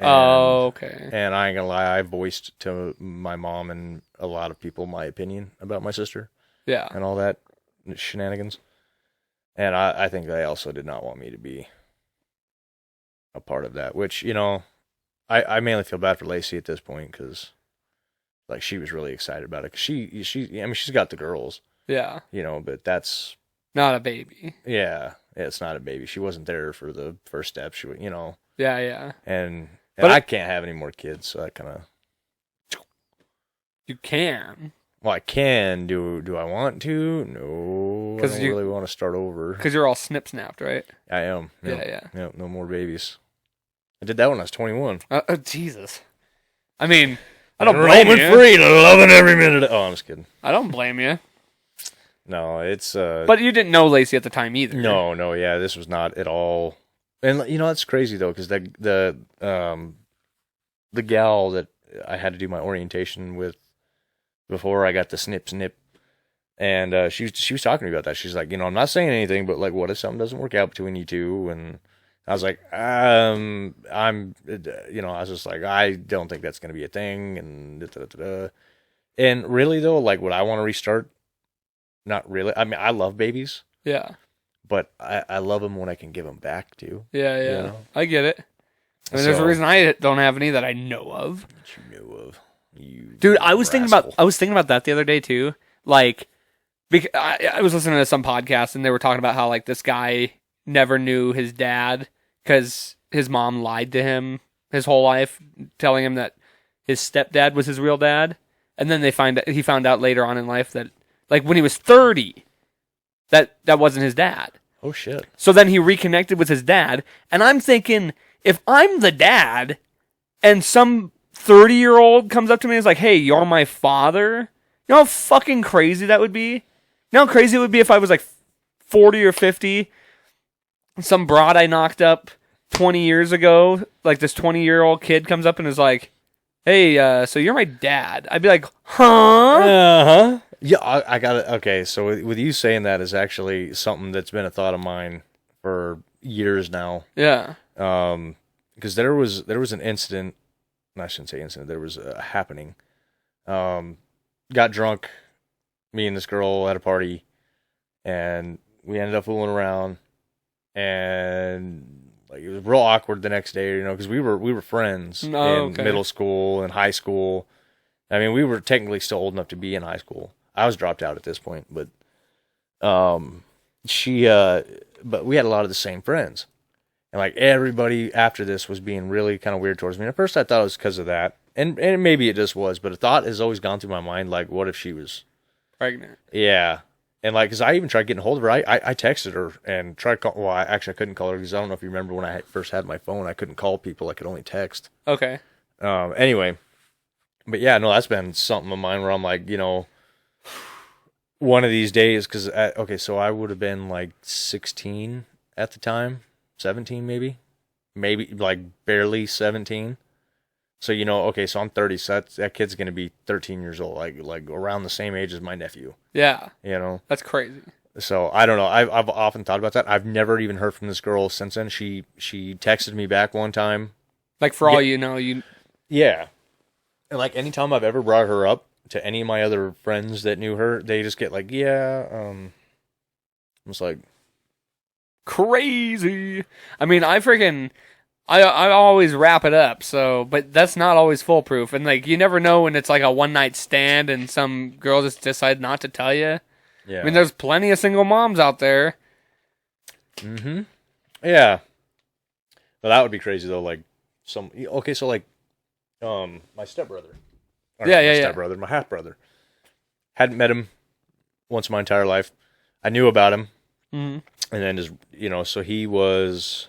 [SPEAKER 1] Okay.
[SPEAKER 2] And I ain't gonna lie, I voiced to my mom and a lot of people my opinion about my sister.
[SPEAKER 1] Yeah.
[SPEAKER 2] And all that shenanigans. And I think they also did not want me to be a part of that, which, I mainly feel bad for Lacey at this point because like she was really excited about it. 'Cause I mean, she's got the girls,
[SPEAKER 1] Yeah.
[SPEAKER 2] but that's
[SPEAKER 1] Not a baby.
[SPEAKER 2] yeah, it's not a baby. She wasn't there for the first step.
[SPEAKER 1] Yeah, yeah.
[SPEAKER 2] And
[SPEAKER 1] But
[SPEAKER 2] I can't have any more kids, so that kind of.
[SPEAKER 1] You can.
[SPEAKER 2] Well, I can. Do I want to? No, I don't really want to start over.
[SPEAKER 1] Because you're all snip-snapped, right?
[SPEAKER 2] I am. Yep.
[SPEAKER 1] Yeah.
[SPEAKER 2] Yep, no more babies. I did that when I was 21.
[SPEAKER 1] Jesus. I mean, I don't blame you.
[SPEAKER 2] Free, loving every minute. Oh, I'm just kidding.
[SPEAKER 1] I don't blame you.
[SPEAKER 2] No, it's.
[SPEAKER 1] But you didn't know Lacey at the time either.
[SPEAKER 2] No, yeah, this was not at all. And that's crazy though, because the gal that I had to do my orientation with before I got the snip, and she was talking to me about that. She's like, I'm not saying anything, but like, what if something doesn't work out between you two? And I was like, I was just like, I don't think that's gonna be a thing, and and really though, like, would I want to restart? Not really. I mean, I love babies.
[SPEAKER 1] Yeah.
[SPEAKER 2] But I love them when I can give them back too.
[SPEAKER 1] Yeah. I get it. I mean, there's a reason I don't have any that I know of.
[SPEAKER 2] That you know of.
[SPEAKER 1] Dude, I was thinking about that the other day too. Like, because I was listening to some podcast and they were talking about how like this guy never knew his dad because his mom lied to him his whole life, telling him that his stepdad was his real dad, and then he found out later on in life that like when he was 30, that wasn't his dad.
[SPEAKER 2] Oh shit!
[SPEAKER 1] So then he reconnected with his dad, and I'm thinking, if I'm the dad, and some 30-year-old comes up to me and is like, "Hey, you're my father," you know how fucking crazy that would be? You know how crazy it would be if I was like 40 or 50, some broad I knocked up 20 years ago, like this 20-year-old kid comes up and is like, "Hey, so you're my dad?" I'd be like, "Huh?"
[SPEAKER 2] Uh-huh. Yeah, I got it. Okay, so with you saying that is actually something that's been a thought of mine for years now.
[SPEAKER 1] Yeah.
[SPEAKER 2] Because there was an incident. I shouldn't say incident. There was a happening. Got drunk. Me and this girl at a party, and we ended up fooling around, and like it was real awkward the next day. Because we were friends in middle school and high school. I mean, we were technically still old enough to be in high school. I was dropped out at this point, but but we had a lot of the same friends. And like everybody after this was being really kind of weird towards me. And at first I thought it was because of that. And maybe it just was, but a thought has always gone through my mind, like, what if she was
[SPEAKER 1] pregnant?
[SPEAKER 2] Yeah. And like, cause I even tried getting a hold of her. I texted her and tried to call, well, I couldn't call her because I don't know if you remember when I first had my phone, I couldn't call people. I could only text.
[SPEAKER 1] Okay.
[SPEAKER 2] Anyway, but yeah, no, that's been something of mine where I'm like, one of these days, because, so I would have been like 16 at the time, 17 maybe like barely 17. So, so I'm 30, so that kid's going to be 13 years old, like around the same age as my nephew.
[SPEAKER 1] Yeah. That's crazy.
[SPEAKER 2] So, I don't know. I've often thought about that. I've never even heard from this girl since then. She texted me back one time.
[SPEAKER 1] Like, for all you know, you...
[SPEAKER 2] Yeah. And like, anytime I've ever brought her up to any of my other friends that knew her, they just get like, I'm just like...
[SPEAKER 1] Crazy. I mean, I always wrap it up, but that's not always foolproof. And like, you never know when it's like a one-night stand and some girl just decide not to tell you.
[SPEAKER 2] Yeah.
[SPEAKER 1] I mean, there's plenty of single moms out there.
[SPEAKER 2] Mm-hmm. Yeah. Well, that would be crazy though. Like so like, my stepbrother. Stepbrother, my half brother. Hadn't met him once in my entire life. I knew about him.
[SPEAKER 1] Mm-hmm.
[SPEAKER 2] And then just, so he was,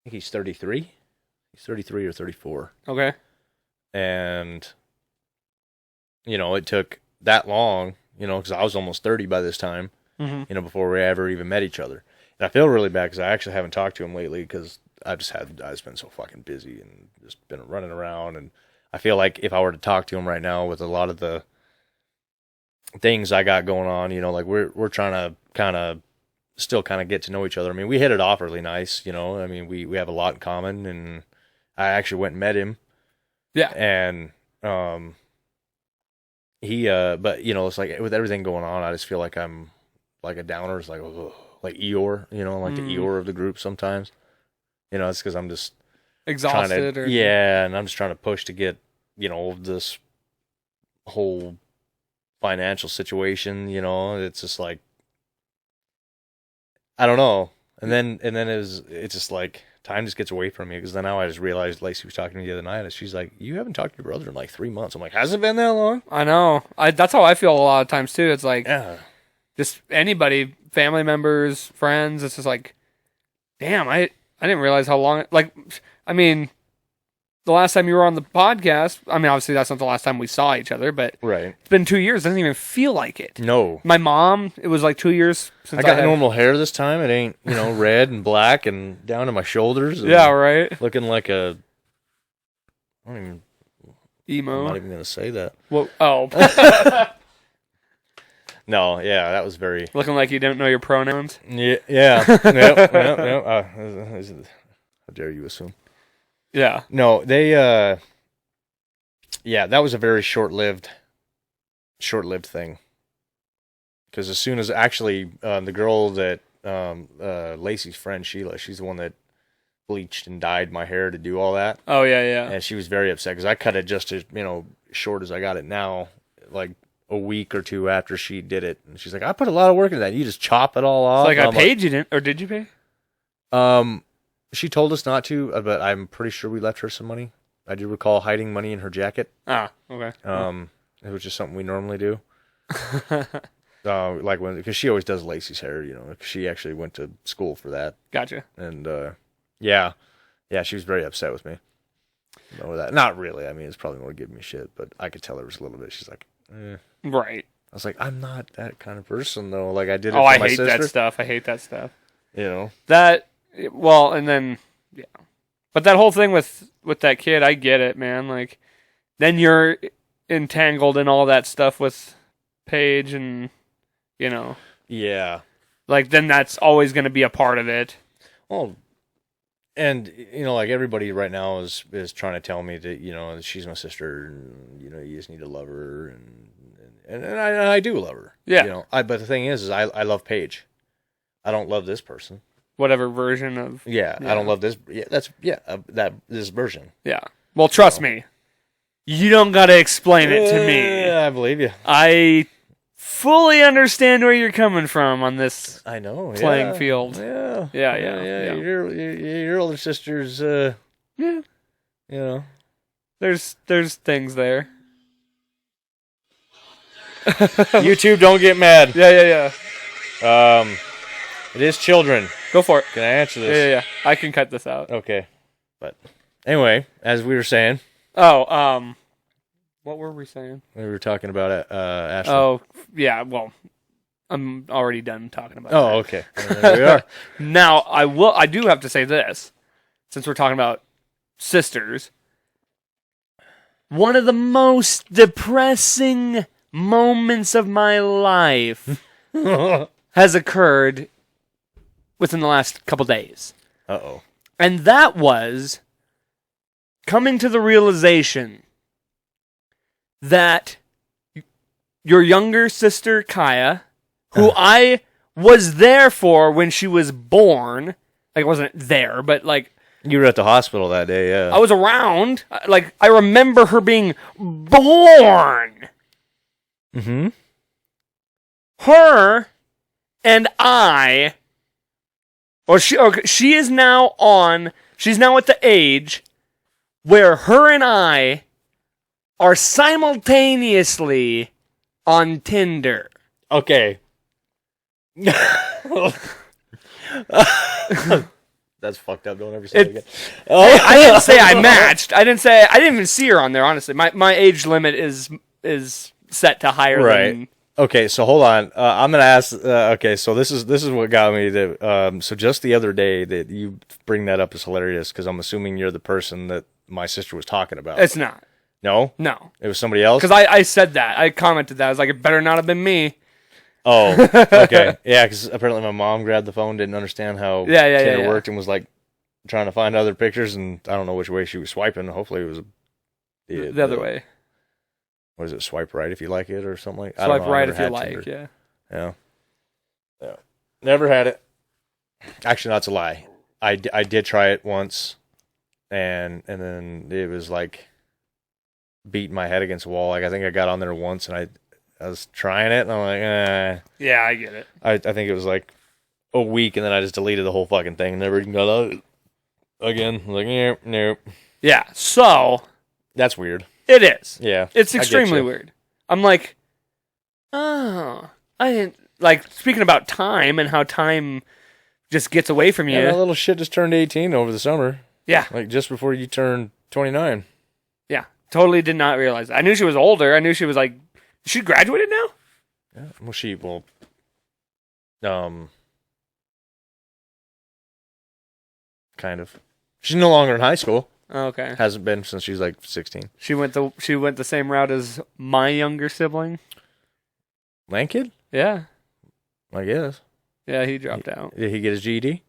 [SPEAKER 2] I think he's 33. He's 33 or 34.
[SPEAKER 1] Okay.
[SPEAKER 2] And, it took that long, because I was almost 30 by this time,
[SPEAKER 1] mm-hmm.
[SPEAKER 2] Before we ever even met each other. And I feel really bad because I actually haven't talked to him lately because I've just been so fucking busy and just been running around. And I feel like if I were to talk to him right now with a lot of the things I got going on, like we're trying to still kind of get to know each other. I mean, we hit it off really nice, I mean, we have a lot in common, and I actually went and met him.
[SPEAKER 1] Yeah.
[SPEAKER 2] And he but it's like with everything going on, I just feel like I'm like a downer. It's like Eeyore, like the Eeyore of the group sometimes. It's because I'm just
[SPEAKER 1] exhausted
[SPEAKER 2] and I'm just trying to push to get this whole financial situation, you know, it's just like, I don't know. And then it's just like time just gets away from me, because then now I just realized Lacey was talking to me the other night and she's like, you haven't talked to your brother in like 3 months. I'm like, has it been that long?
[SPEAKER 1] I know. That's how I feel a lot of times too. It's like,
[SPEAKER 2] Yeah.
[SPEAKER 1] just anybody, family members, friends. It's just like, damn, I didn't realize how long. Like, I mean, the last time you were on the podcast, I mean, obviously that's not the last time we saw each other, but
[SPEAKER 2] Right.
[SPEAKER 1] it's been 2 years. It doesn't even feel like it.
[SPEAKER 2] No.
[SPEAKER 1] My mom, it was like 2 years since
[SPEAKER 2] I got normal hair this time. It ain't, you know, red and black and down to my shoulders. And
[SPEAKER 1] yeah, right.
[SPEAKER 2] looking like a, I don't even,
[SPEAKER 1] Emo.
[SPEAKER 2] I'm not even going to say that.
[SPEAKER 1] Well, oh.
[SPEAKER 2] No, yeah, that was very...
[SPEAKER 1] Looking like you didn't know your pronouns?
[SPEAKER 2] Yeah. Yep. How dare you assume?
[SPEAKER 1] Yeah.
[SPEAKER 2] No, they, yeah, that was a very short-lived thing. Because as soon as, actually, the girl that, Lacey's friend, Sheila, she's the one that bleached and dyed my hair to do all that.
[SPEAKER 1] Oh, yeah.
[SPEAKER 2] And she was very upset because I cut it just as, you know, short as I got it now, like a week or two after she did it. And she's like, I put a lot of work into that. You just chop it all off.
[SPEAKER 1] It's like, I paid you, didn't, or did you pay?
[SPEAKER 2] She told us not to, but I'm pretty sure we left her some money. I do recall hiding money in her jacket.
[SPEAKER 1] Ah, okay.
[SPEAKER 2] It was just something we normally do. Like because she always does Lacey's hair, you know. She actually went to school for that.
[SPEAKER 1] Gotcha.
[SPEAKER 2] And yeah, she was very upset with me over that. Not really. I mean, it's probably more giving me shit, but I could tell there was a little bit. She's like,
[SPEAKER 1] right.
[SPEAKER 2] I was like, I'm not that kind of person though. Like I did it.
[SPEAKER 1] Oh,
[SPEAKER 2] for
[SPEAKER 1] I
[SPEAKER 2] my
[SPEAKER 1] hate
[SPEAKER 2] sister.
[SPEAKER 1] that stuff. I hate that stuff.
[SPEAKER 2] You know
[SPEAKER 1] that. Well, and then yeah, but that whole thing with that kid, I get it, man. Like, then you're entangled in all that stuff with Paige, and you know,
[SPEAKER 2] yeah.
[SPEAKER 1] like then that's always going to be a part of it.
[SPEAKER 2] Well, and you know, like everybody right now is trying to tell me that, you know, she's my sister, and you know, you just need to love her, and I do love her.
[SPEAKER 1] Yeah.
[SPEAKER 2] You know, but the thing is I love Paige. I don't love this person.
[SPEAKER 1] Whatever version of
[SPEAKER 2] yeah. I don't love this. Yeah, this version.
[SPEAKER 1] Yeah. Well, trust me, you don't got to explain it to me.
[SPEAKER 2] Yeah, I believe you.
[SPEAKER 1] I fully understand where you're coming from on this.
[SPEAKER 2] I know
[SPEAKER 1] playing field.
[SPEAKER 2] Yeah.
[SPEAKER 1] Yeah.
[SPEAKER 2] Your older sister's.
[SPEAKER 1] Yeah.
[SPEAKER 2] You know.
[SPEAKER 1] There's things there.
[SPEAKER 2] YouTube, don't get mad.
[SPEAKER 1] Yeah.
[SPEAKER 2] It is children.
[SPEAKER 1] Go for it.
[SPEAKER 2] Can I answer this?
[SPEAKER 1] Yeah. I can cut this out.
[SPEAKER 2] Okay. But anyway, as we were saying.
[SPEAKER 1] Oh, what were we saying?
[SPEAKER 2] We were talking about it, Ashley.
[SPEAKER 1] Oh, yeah. Well, I'm already done talking about.
[SPEAKER 2] Oh, okay. Well, there we are.
[SPEAKER 1] Now I do have to say this, since we're talking about sisters. One of the most depressing moments of my life has occurred within the last couple days.
[SPEAKER 2] Uh-oh.
[SPEAKER 1] And that was coming to the realization that your younger sister, Kaya, who I was there for when she was born, like I wasn't there, but like...
[SPEAKER 2] You were at the hospital that day, yeah.
[SPEAKER 1] I was around. Like, I remember her being born.
[SPEAKER 2] Mm-hmm.
[SPEAKER 1] Her and I... Well, she is now she's now at the age where her and I are simultaneously on Tinder.
[SPEAKER 2] Okay. That's fucked up. Don't ever say it again.
[SPEAKER 1] I didn't say I matched. I didn't even see her on there, honestly. My age limit is set to higher than...
[SPEAKER 2] Okay, so hold on. I'm gonna ask. Okay, so this is what got me. So just the other day that you bring that up is hilarious, because I'm assuming you're the person that my sister was talking about.
[SPEAKER 1] It's not.
[SPEAKER 2] No, it was somebody else.
[SPEAKER 1] Because I said that. I commented that. I was like, it better not have been me.
[SPEAKER 2] Oh, okay, yeah. Because apparently my mom grabbed the phone, didn't understand how Tinder worked, and was like trying to find other pictures, and I don't know which way she was swiping. Hopefully it was
[SPEAKER 1] the other way.
[SPEAKER 2] What is it? Swipe right if you like it, or something like that?
[SPEAKER 1] Swipe right if you like, Tinder.
[SPEAKER 2] Yeah. Never had it. Actually, that's a lie. I did try it once, and then it was like beating my head against the wall. Like I think I got on there once and I was trying it and I'm like,
[SPEAKER 1] Yeah, I get it.
[SPEAKER 2] I think it was like a week and then I just deleted the whole fucking thing. Never even got out again. I'm like, nope.
[SPEAKER 1] Yeah, so
[SPEAKER 2] That's weird.
[SPEAKER 1] it is.
[SPEAKER 2] Yeah.
[SPEAKER 1] It's
[SPEAKER 2] I get
[SPEAKER 1] extremely
[SPEAKER 2] you.
[SPEAKER 1] weird. I'm like, oh, I didn't, like, speaking about time and how time just gets away from you.
[SPEAKER 2] Yeah, that little shit just turned 18 over the summer.
[SPEAKER 1] Yeah.
[SPEAKER 2] Like just before you turned 29.
[SPEAKER 1] Yeah. Totally did not realize that. I knew she was older. I knew she was like, she graduated now?
[SPEAKER 2] Yeah. Well, kind of. She's no longer in high school.
[SPEAKER 1] Okay.
[SPEAKER 2] Hasn't been since she's like 16.
[SPEAKER 1] She went the same route as my younger sibling.
[SPEAKER 2] Land
[SPEAKER 1] Yeah.
[SPEAKER 2] I guess.
[SPEAKER 1] Yeah, he dropped out.
[SPEAKER 2] Did he get his GED?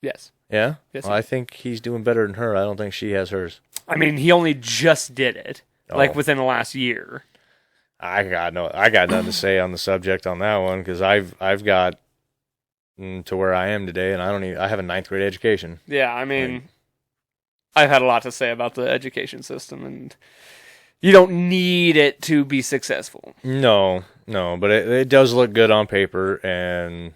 [SPEAKER 1] Yes.
[SPEAKER 2] Yeah?
[SPEAKER 1] Yes.
[SPEAKER 2] Well, I think he's doing better than her. I don't think she has hers.
[SPEAKER 1] I mean, he only just did it, like within the last year.
[SPEAKER 2] I got nothing to say on the subject on that one because I've got to where I am today, and I have a 9th grade education.
[SPEAKER 1] Yeah, I mean, I've had a lot to say about the education system, and you don't need it to be successful.
[SPEAKER 2] No, but it does look good on paper, and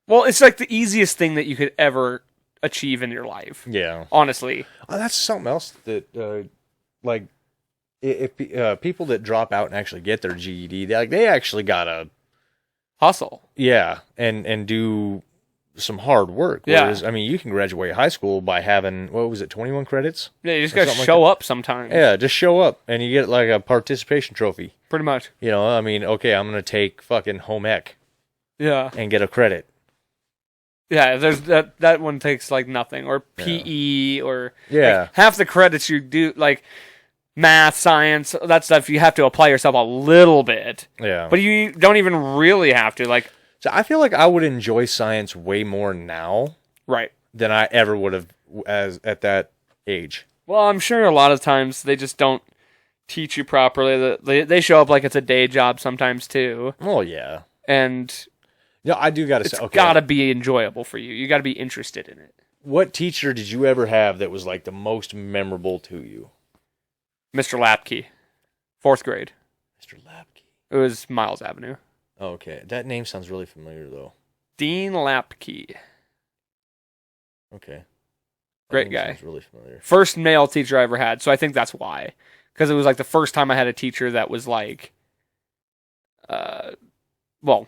[SPEAKER 1] well, it's like the easiest thing that you could ever achieve in your life.
[SPEAKER 2] yeah,
[SPEAKER 1] Honestly.
[SPEAKER 2] that's something else that like if people that drop out and actually get their GED, they actually gotta
[SPEAKER 1] Hustle.
[SPEAKER 2] yeah, and do some hard work. Whereas, I mean, you can graduate high school by having, 21 credits?
[SPEAKER 1] Yeah, you just gotta show up sometimes.
[SPEAKER 2] Yeah, just show up, and you get like a participation trophy.
[SPEAKER 1] Pretty much.
[SPEAKER 2] You know, I mean, okay, I'm gonna take fucking home ec
[SPEAKER 1] Yeah.
[SPEAKER 2] and get a credit.
[SPEAKER 1] Yeah, there's that one takes like nothing. Or PE or
[SPEAKER 2] Yeah.
[SPEAKER 1] half the credits you do, like math, science, that stuff, you have to apply yourself a little bit.
[SPEAKER 2] Yeah.
[SPEAKER 1] But you don't even really have to. Like,
[SPEAKER 2] So I feel like I would enjoy science way more now
[SPEAKER 1] right.
[SPEAKER 2] than I ever would have at that age.
[SPEAKER 1] Well, I'm sure a lot of times they just don't teach you properly. They show up like it's a day job sometimes too.
[SPEAKER 2] Oh yeah.
[SPEAKER 1] And
[SPEAKER 2] Yeah, I do gotta
[SPEAKER 1] it's
[SPEAKER 2] say, okay.
[SPEAKER 1] gotta be enjoyable for you. You gotta be interested in it.
[SPEAKER 2] What teacher did you ever have that was like the most memorable to you?
[SPEAKER 1] Mr. Lapke, 4th grade.
[SPEAKER 2] Mr. Lapke.
[SPEAKER 1] It was Miles Avenue.
[SPEAKER 2] Okay, that name sounds really familiar though.
[SPEAKER 1] Dean Lapke.
[SPEAKER 2] Okay. That
[SPEAKER 1] Great
[SPEAKER 2] name
[SPEAKER 1] guy.
[SPEAKER 2] Sounds really familiar.
[SPEAKER 1] First male teacher I ever had, so I think that's why. Because it was like the first time I had a teacher that was like, well,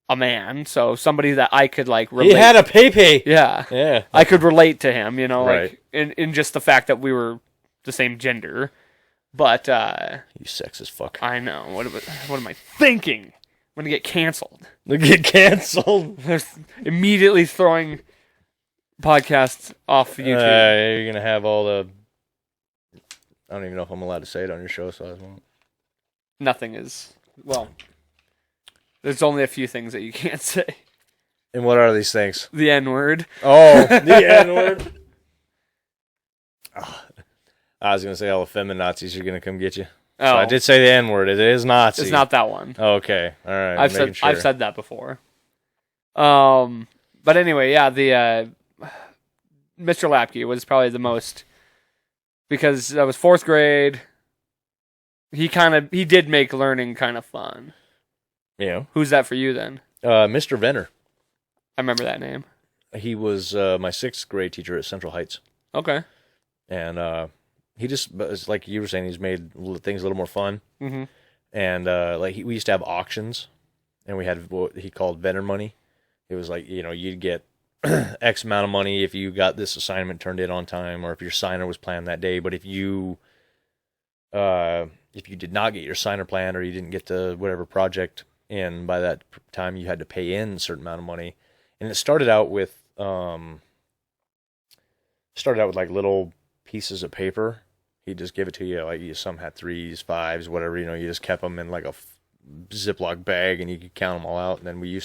[SPEAKER 1] a man. So somebody that I could like relate.
[SPEAKER 2] He had a pee-pee.
[SPEAKER 1] Yeah.
[SPEAKER 2] Yeah.
[SPEAKER 1] I could relate to him, you know,
[SPEAKER 2] Right.
[SPEAKER 1] like in just the fact that we were the same gender. But
[SPEAKER 2] You sexist fuck.
[SPEAKER 1] I know. What am I thinking? I'm gonna get canceled.
[SPEAKER 2] They get canceled.
[SPEAKER 1] They're immediately throwing podcasts off YouTube.
[SPEAKER 2] You're gonna have all the. I don't even know if I'm allowed to say it on your show, so I won't.
[SPEAKER 1] Nothing is, well, there's only a few things that you can't say.
[SPEAKER 2] And what are these things?
[SPEAKER 1] The N-word.
[SPEAKER 2] Oh, the N-word. I was gonna say all the feminazis are gonna come get you.
[SPEAKER 1] Oh,
[SPEAKER 2] So I did say the N-word. It is Nazi.
[SPEAKER 1] it's not that one.
[SPEAKER 2] Okay, all right.
[SPEAKER 1] I've said that before. But anyway, yeah, the Mr. Lapke was probably the most, because that was 4th grade. He did make learning kind of fun.
[SPEAKER 2] Yeah.
[SPEAKER 1] Who's that for you then?
[SPEAKER 2] Mr. Venner.
[SPEAKER 1] I remember that name.
[SPEAKER 2] He was my 6th grade teacher at Central Heights,
[SPEAKER 1] Okay.
[SPEAKER 2] and he just, like you were saying, he's made things a little more fun.
[SPEAKER 1] Mm-hmm.
[SPEAKER 2] And we used to have auctions, and we had what he called vendor money. It was like, you'd get X amount of money if you got this assignment turned in on time, or if your signer was planned that day. But if you did not get your signer planned, or you didn't get the whatever project in by that time, you had to pay in a certain amount of money. And it started out with like little pieces of paper. He'd just give it to you, like some had 3s, 5s, whatever, you just kept them in like a Ziploc bag and you could count them all out. And then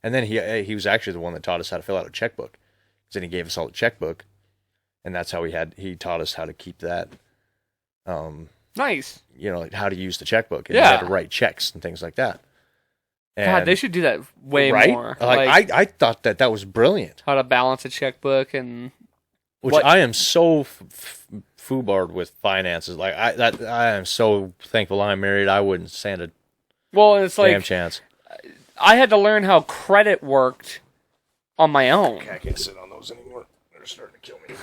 [SPEAKER 2] and then he was actually the one that taught us how to fill out a checkbook. Because then he gave us all the checkbook, and that's how he taught us how to keep that,
[SPEAKER 1] Nice.
[SPEAKER 2] like how to use the checkbook. And
[SPEAKER 1] Yeah.
[SPEAKER 2] you had to write checks and things like that.
[SPEAKER 1] God, they should do that way
[SPEAKER 2] right?
[SPEAKER 1] more.
[SPEAKER 2] I thought that was brilliant.
[SPEAKER 1] How to balance a checkbook and
[SPEAKER 2] Which
[SPEAKER 1] what-
[SPEAKER 2] I am so foobarred with finances. Like I am so thankful I'm married. I wouldn't stand a
[SPEAKER 1] it's like
[SPEAKER 2] damn chance.
[SPEAKER 1] I had to learn how credit worked on my own.
[SPEAKER 2] I can't sit on those anymore. They're starting to kill me.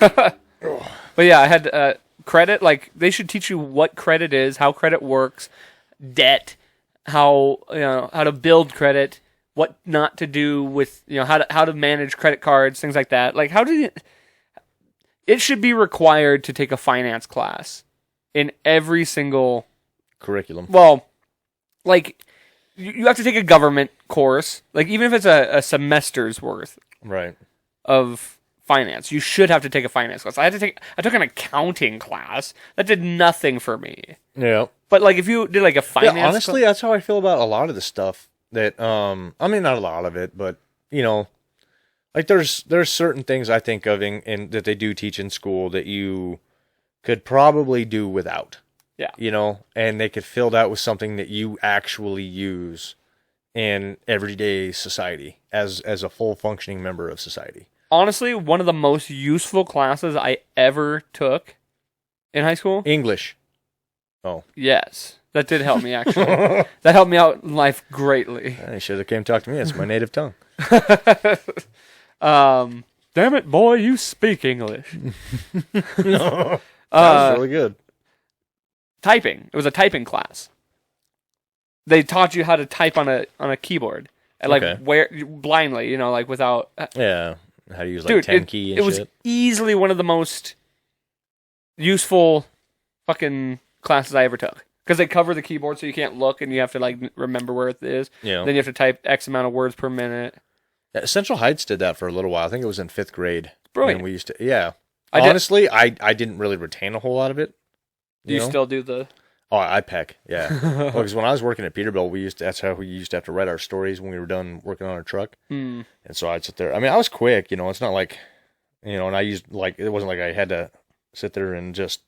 [SPEAKER 1] But yeah, I had credit. Like they should teach you what credit is, how credit works, debt, how to build credit, what not to do with how to manage credit cards, things like that. Like it should be required to take a finance class in every single
[SPEAKER 2] curriculum.
[SPEAKER 1] Well, like you have to take a government course, like even if it's a semester's worth,
[SPEAKER 2] right,
[SPEAKER 1] of finance. You should have to take a finance class. I took an accounting class that did nothing for me.
[SPEAKER 2] Yeah,
[SPEAKER 1] but like if you did like a finance,
[SPEAKER 2] honestly, that's how I feel about a lot of the stuff. That I mean, not a lot of it, but like there's certain things I think of in that they do teach in school that you could probably do without. Yeah. And they could fill that with something that you actually use in everyday society as a full functioning member of society.
[SPEAKER 1] Honestly, one of the most useful classes I ever took in high school.
[SPEAKER 2] English. Oh.
[SPEAKER 1] Yes. That did help me, actually. That helped me out in life greatly.
[SPEAKER 2] You should have came talk to me. It's my native tongue.
[SPEAKER 1] Damn it, boy, you speak English.
[SPEAKER 2] No, that was really good.
[SPEAKER 1] Typing. It was a typing class. They taught you how to type on a keyboard. And where blindly, like without...
[SPEAKER 2] Yeah. How to use 10 key and shit. It was
[SPEAKER 1] easily one of the most useful fucking classes I ever took. Because they cover the keyboard so you can't look and you have to remember where it is. Yeah. Then you have to type X amount of words per minute.
[SPEAKER 2] Yeah, Central Heights did that for a little while. I think it was in 5th grade.
[SPEAKER 1] Brilliant.
[SPEAKER 2] And we used to, yeah. Honestly, I didn't really retain a whole lot of it.
[SPEAKER 1] Do you still do the...
[SPEAKER 2] Oh, IPEC, yeah. Because when I was working at Peterbilt, that's how we used to have to write our stories when we were done working on our truck. And so I'd sit there. I mean, I was quick, it's not like, and I used, it wasn't like I had to sit there and just,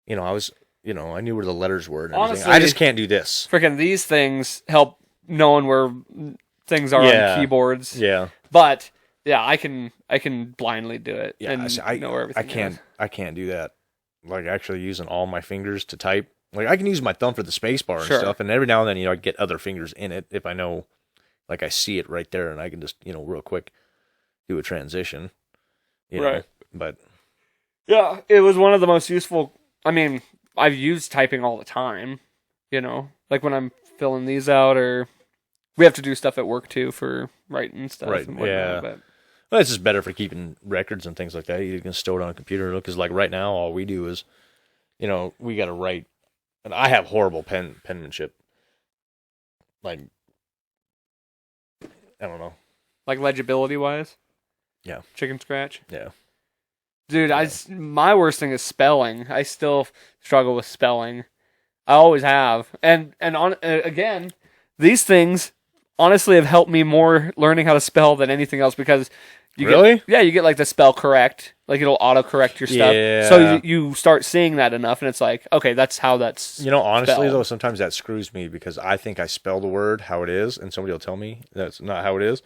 [SPEAKER 2] I was... I knew where the letters were and everything. Honestly, I just can't do this.
[SPEAKER 1] Freaking these things help knowing where things are on keyboards.
[SPEAKER 2] Yeah.
[SPEAKER 1] But yeah, I can blindly do it.
[SPEAKER 2] Yeah,
[SPEAKER 1] and know where everything is.
[SPEAKER 2] I can't do that. Like actually using all my fingers to type. Like I can use my thumb for the space bar and stuff, and every now and then I get other fingers in it if I know, like I see it right there, and I can just real quick do a transition.
[SPEAKER 1] Right.
[SPEAKER 2] But
[SPEAKER 1] yeah, it was one of the most useful. I mean, I've used typing all the time, like when I'm filling these out, or we have to do stuff at work too for writing stuff.
[SPEAKER 2] Right.
[SPEAKER 1] And whatnot,
[SPEAKER 2] yeah.
[SPEAKER 1] But
[SPEAKER 2] well, it's just better for keeping records and things like that. You can store it on a computer because, like right now, all we do is, we got to write, and I have horrible penmanship. Like, I don't know.
[SPEAKER 1] Like legibility wise.
[SPEAKER 2] Yeah.
[SPEAKER 1] Chicken scratch.
[SPEAKER 2] Yeah.
[SPEAKER 1] Dude, my worst thing is spelling. I still struggle with spelling. I always have. And again, these things honestly have helped me more learning how to spell than anything else because you get like the spell correct. Like it'll autocorrect your stuff.
[SPEAKER 2] Yeah.
[SPEAKER 1] So you start seeing that enough and it's like, okay, that's how that's
[SPEAKER 2] honestly
[SPEAKER 1] spelled.
[SPEAKER 2] though, sometimes that screws me because I think I spell the word how it is and somebody will tell me that's not how it is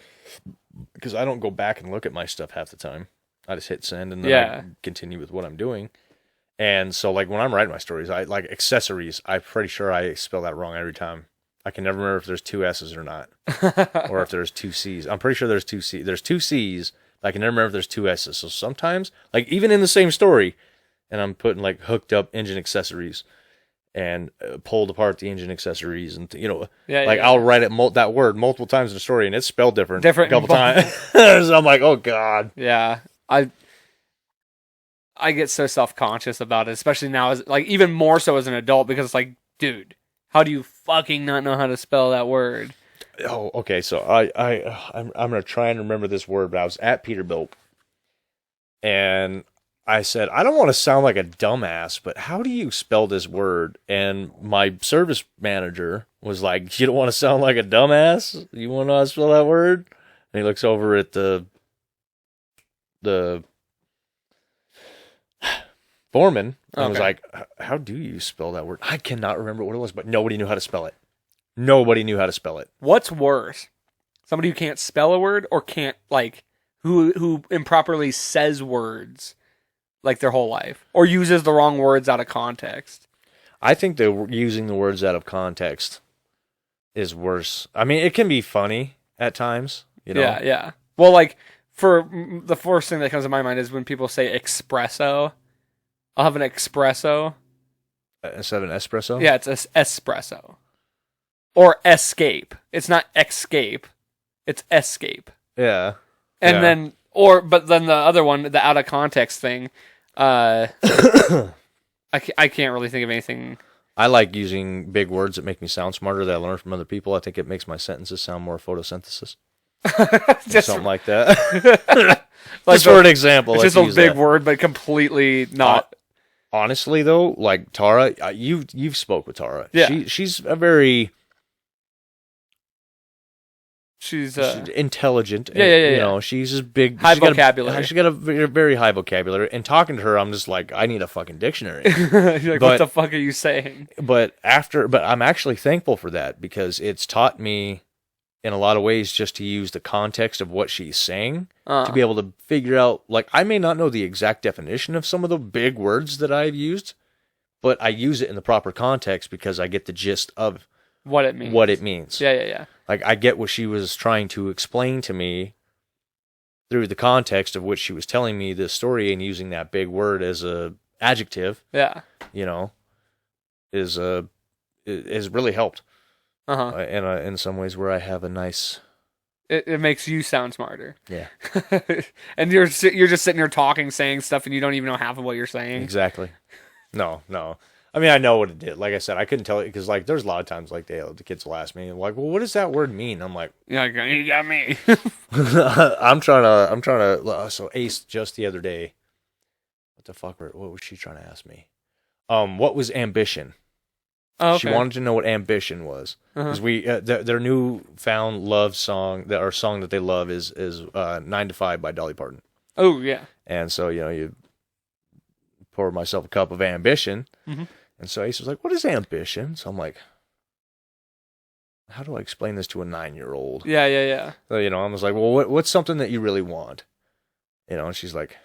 [SPEAKER 2] because I don't go back and look at my stuff half the time. I just hit send and then I continue with what I'm doing. And so like when I'm writing my stories, I like accessories. I'm pretty sure I spell that wrong every time. I can never remember if there's 2 S's or not, or if there's 2 C's. I'm pretty sure there's 2 C's. There's 2 C's, but I can never remember if there's 2 S's. So sometimes, like even in the same story, and I'm putting like hooked up engine accessories and pulled apart the engine accessories, and I'll write that word multiple times in the story, and it's spelled different a couple times. So I'm like, oh god.
[SPEAKER 1] Yeah, I get so self-conscious about it, especially now, as like even more so as an adult, because it's like, dude, how do you fucking not know how to spell that word?
[SPEAKER 2] Oh, okay. So I'm gonna try and remember this word, but I was at Peterbilt, and I said, I don't want to sound like a dumbass, but how do you spell this word? And my service manager was like, you don't want to sound like a dumbass? You want to know how to spell that word? And he looks over at the foreman and was like, how do you spell that word? I cannot remember what it was, but nobody knew how to spell it. Nobody knew how to spell it.
[SPEAKER 1] What's worse? Somebody who can't spell a word or can't, like, who improperly says words? like their whole life, or uses the wrong words out of context.
[SPEAKER 2] I think that using the words out of context is worse. I mean, it can be funny at times, you know?
[SPEAKER 1] Yeah. Well, like, for the first thing that comes to my mind is when people say espresso. I'll have an espresso.
[SPEAKER 2] Instead of an espresso?
[SPEAKER 1] Yeah, it's espresso. Or escape. It's not escape. It's escape.
[SPEAKER 2] Yeah.
[SPEAKER 1] And then, but then the other one, the out of context thing, I can't really think of anything.
[SPEAKER 2] I like using big words that make me sound smarter that I learn from other people. I think it makes my sentences sound more photosynthesis. Just something like that. Like just for an example.
[SPEAKER 1] It's just a big word, but completely not.
[SPEAKER 2] Honestly, though, like Tara, you've spoke with Tara.
[SPEAKER 1] Yeah.
[SPEAKER 2] She's a very...
[SPEAKER 1] She's
[SPEAKER 2] intelligent.
[SPEAKER 1] Yeah.
[SPEAKER 2] You know, she's just big.
[SPEAKER 1] High vocabulary.
[SPEAKER 2] She's got a very high vocabulary. And talking to her, I'm just like, I need a fucking dictionary.
[SPEAKER 1] You're like, what the fuck are you saying?
[SPEAKER 2] But I'm actually thankful for that because it's taught me in a lot of ways just to use the context of what she's saying to be able to figure out, like, I may not know the exact definition of some of the big words that I've used, but I use it in the proper context because I get the gist of
[SPEAKER 1] what it means. Yeah.
[SPEAKER 2] Like, I get what she was trying to explain to me through the context of which she was telling me this story, and using that big word as a adjective.
[SPEAKER 1] Yeah.
[SPEAKER 2] You know, is really helped. In some ways where I have a nice...
[SPEAKER 1] It makes you sound smarter.
[SPEAKER 2] Yeah.
[SPEAKER 1] And you're just sitting here talking, saying stuff, and you don't even know half of what you're saying.
[SPEAKER 2] Exactly. No. I mean, I know what it did. Like I said, I couldn't tell it because, like, there's a lot of times, like, the kids will ask me, like, well, what does that word mean? I'm like,
[SPEAKER 1] yeah, you got me.
[SPEAKER 2] I'm trying to. So Ace just the other day, what the fuck? What was she trying to ask me? What was ambition?
[SPEAKER 1] Oh, okay.
[SPEAKER 2] She wanted to know what ambition was because their newfound love song, our song that they love is 9 to 5 by Dolly Parton.
[SPEAKER 1] Oh yeah.
[SPEAKER 2] And so, you know, you pour myself a cup of ambition.
[SPEAKER 1] Mm-hmm.
[SPEAKER 2] And so Ace was like, what is ambition? So I'm like, how do I explain this to a 9-year-old?
[SPEAKER 1] Yeah.
[SPEAKER 2] So, you know, I was like, well, what's something that you really want? You know, and she's like,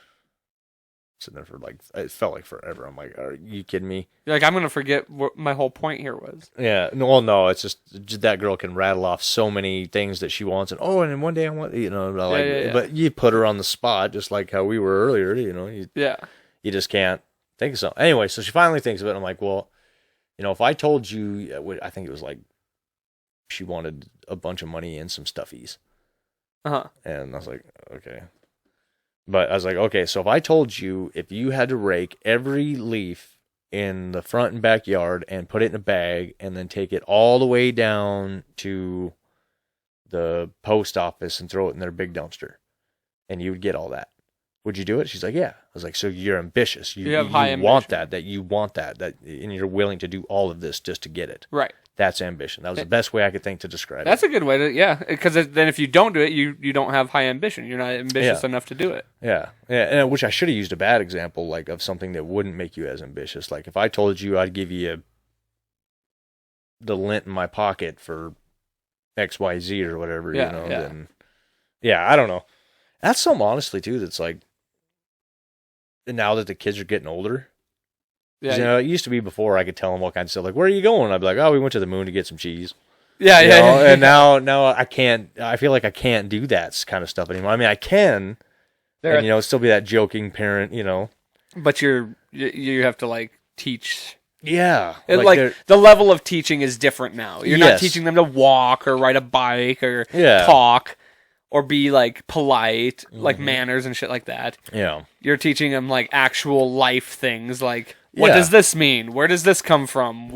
[SPEAKER 2] sitting there for like, it felt like forever. I'm like, are you kidding me?
[SPEAKER 1] You're like, I'm going to forget what my whole point here was.
[SPEAKER 2] Yeah. No, it's just that girl can rattle off so many things that she wants. And, and then one day I want, you know, like,
[SPEAKER 1] yeah.
[SPEAKER 2] But you put her on the spot, just like how we were earlier, you know. You just can't think of something. Anyway, so she finally thinks of it. And I'm like, well, you know, if I told you, I think it was like she wanted a bunch of money and some stuffies. And I was like, okay. But I was like, okay, so if I told you if you had to rake every leaf in the front and backyard and put it in a bag and then take it all the way down to the post office and throw it in their big dumpster, and you would get all that, would you do it? She's like, yeah. I was like, so you're ambitious. You have high ambition. You want that, and you're willing to do all of this just to get it.
[SPEAKER 1] Right.
[SPEAKER 2] That's ambition. That was the best way I could think to describe it.
[SPEAKER 1] That's a good way to, yeah. Because then if you don't do it, you don't have high ambition. You're not ambitious enough to do it.
[SPEAKER 2] Yeah. And which I should have used a bad example, like of something that wouldn't make you as ambitious. Like if I told you I'd give you the lint in my pocket for XYZ or whatever, you know, then I don't know. That's something honestly too that's like, now that the kids are getting older. Yeah, you know, it used to be before I could tell them what kind of stuff. Like, where are you going? I'd be like, oh, we went to the moon to get some cheese.
[SPEAKER 1] Yeah.
[SPEAKER 2] And now I can't. I feel like I can't do that kind of stuff anymore. I mean, I can, and you know, still be that joking parent, you know.
[SPEAKER 1] But you have to like teach.
[SPEAKER 2] Yeah,
[SPEAKER 1] like the level of teaching is different now. You're not teaching them to walk or ride a bike or talk or be like polite, like manners and shit like that.
[SPEAKER 2] Yeah,
[SPEAKER 1] you're teaching them like actual life things, like. What does this mean? Where does this come from?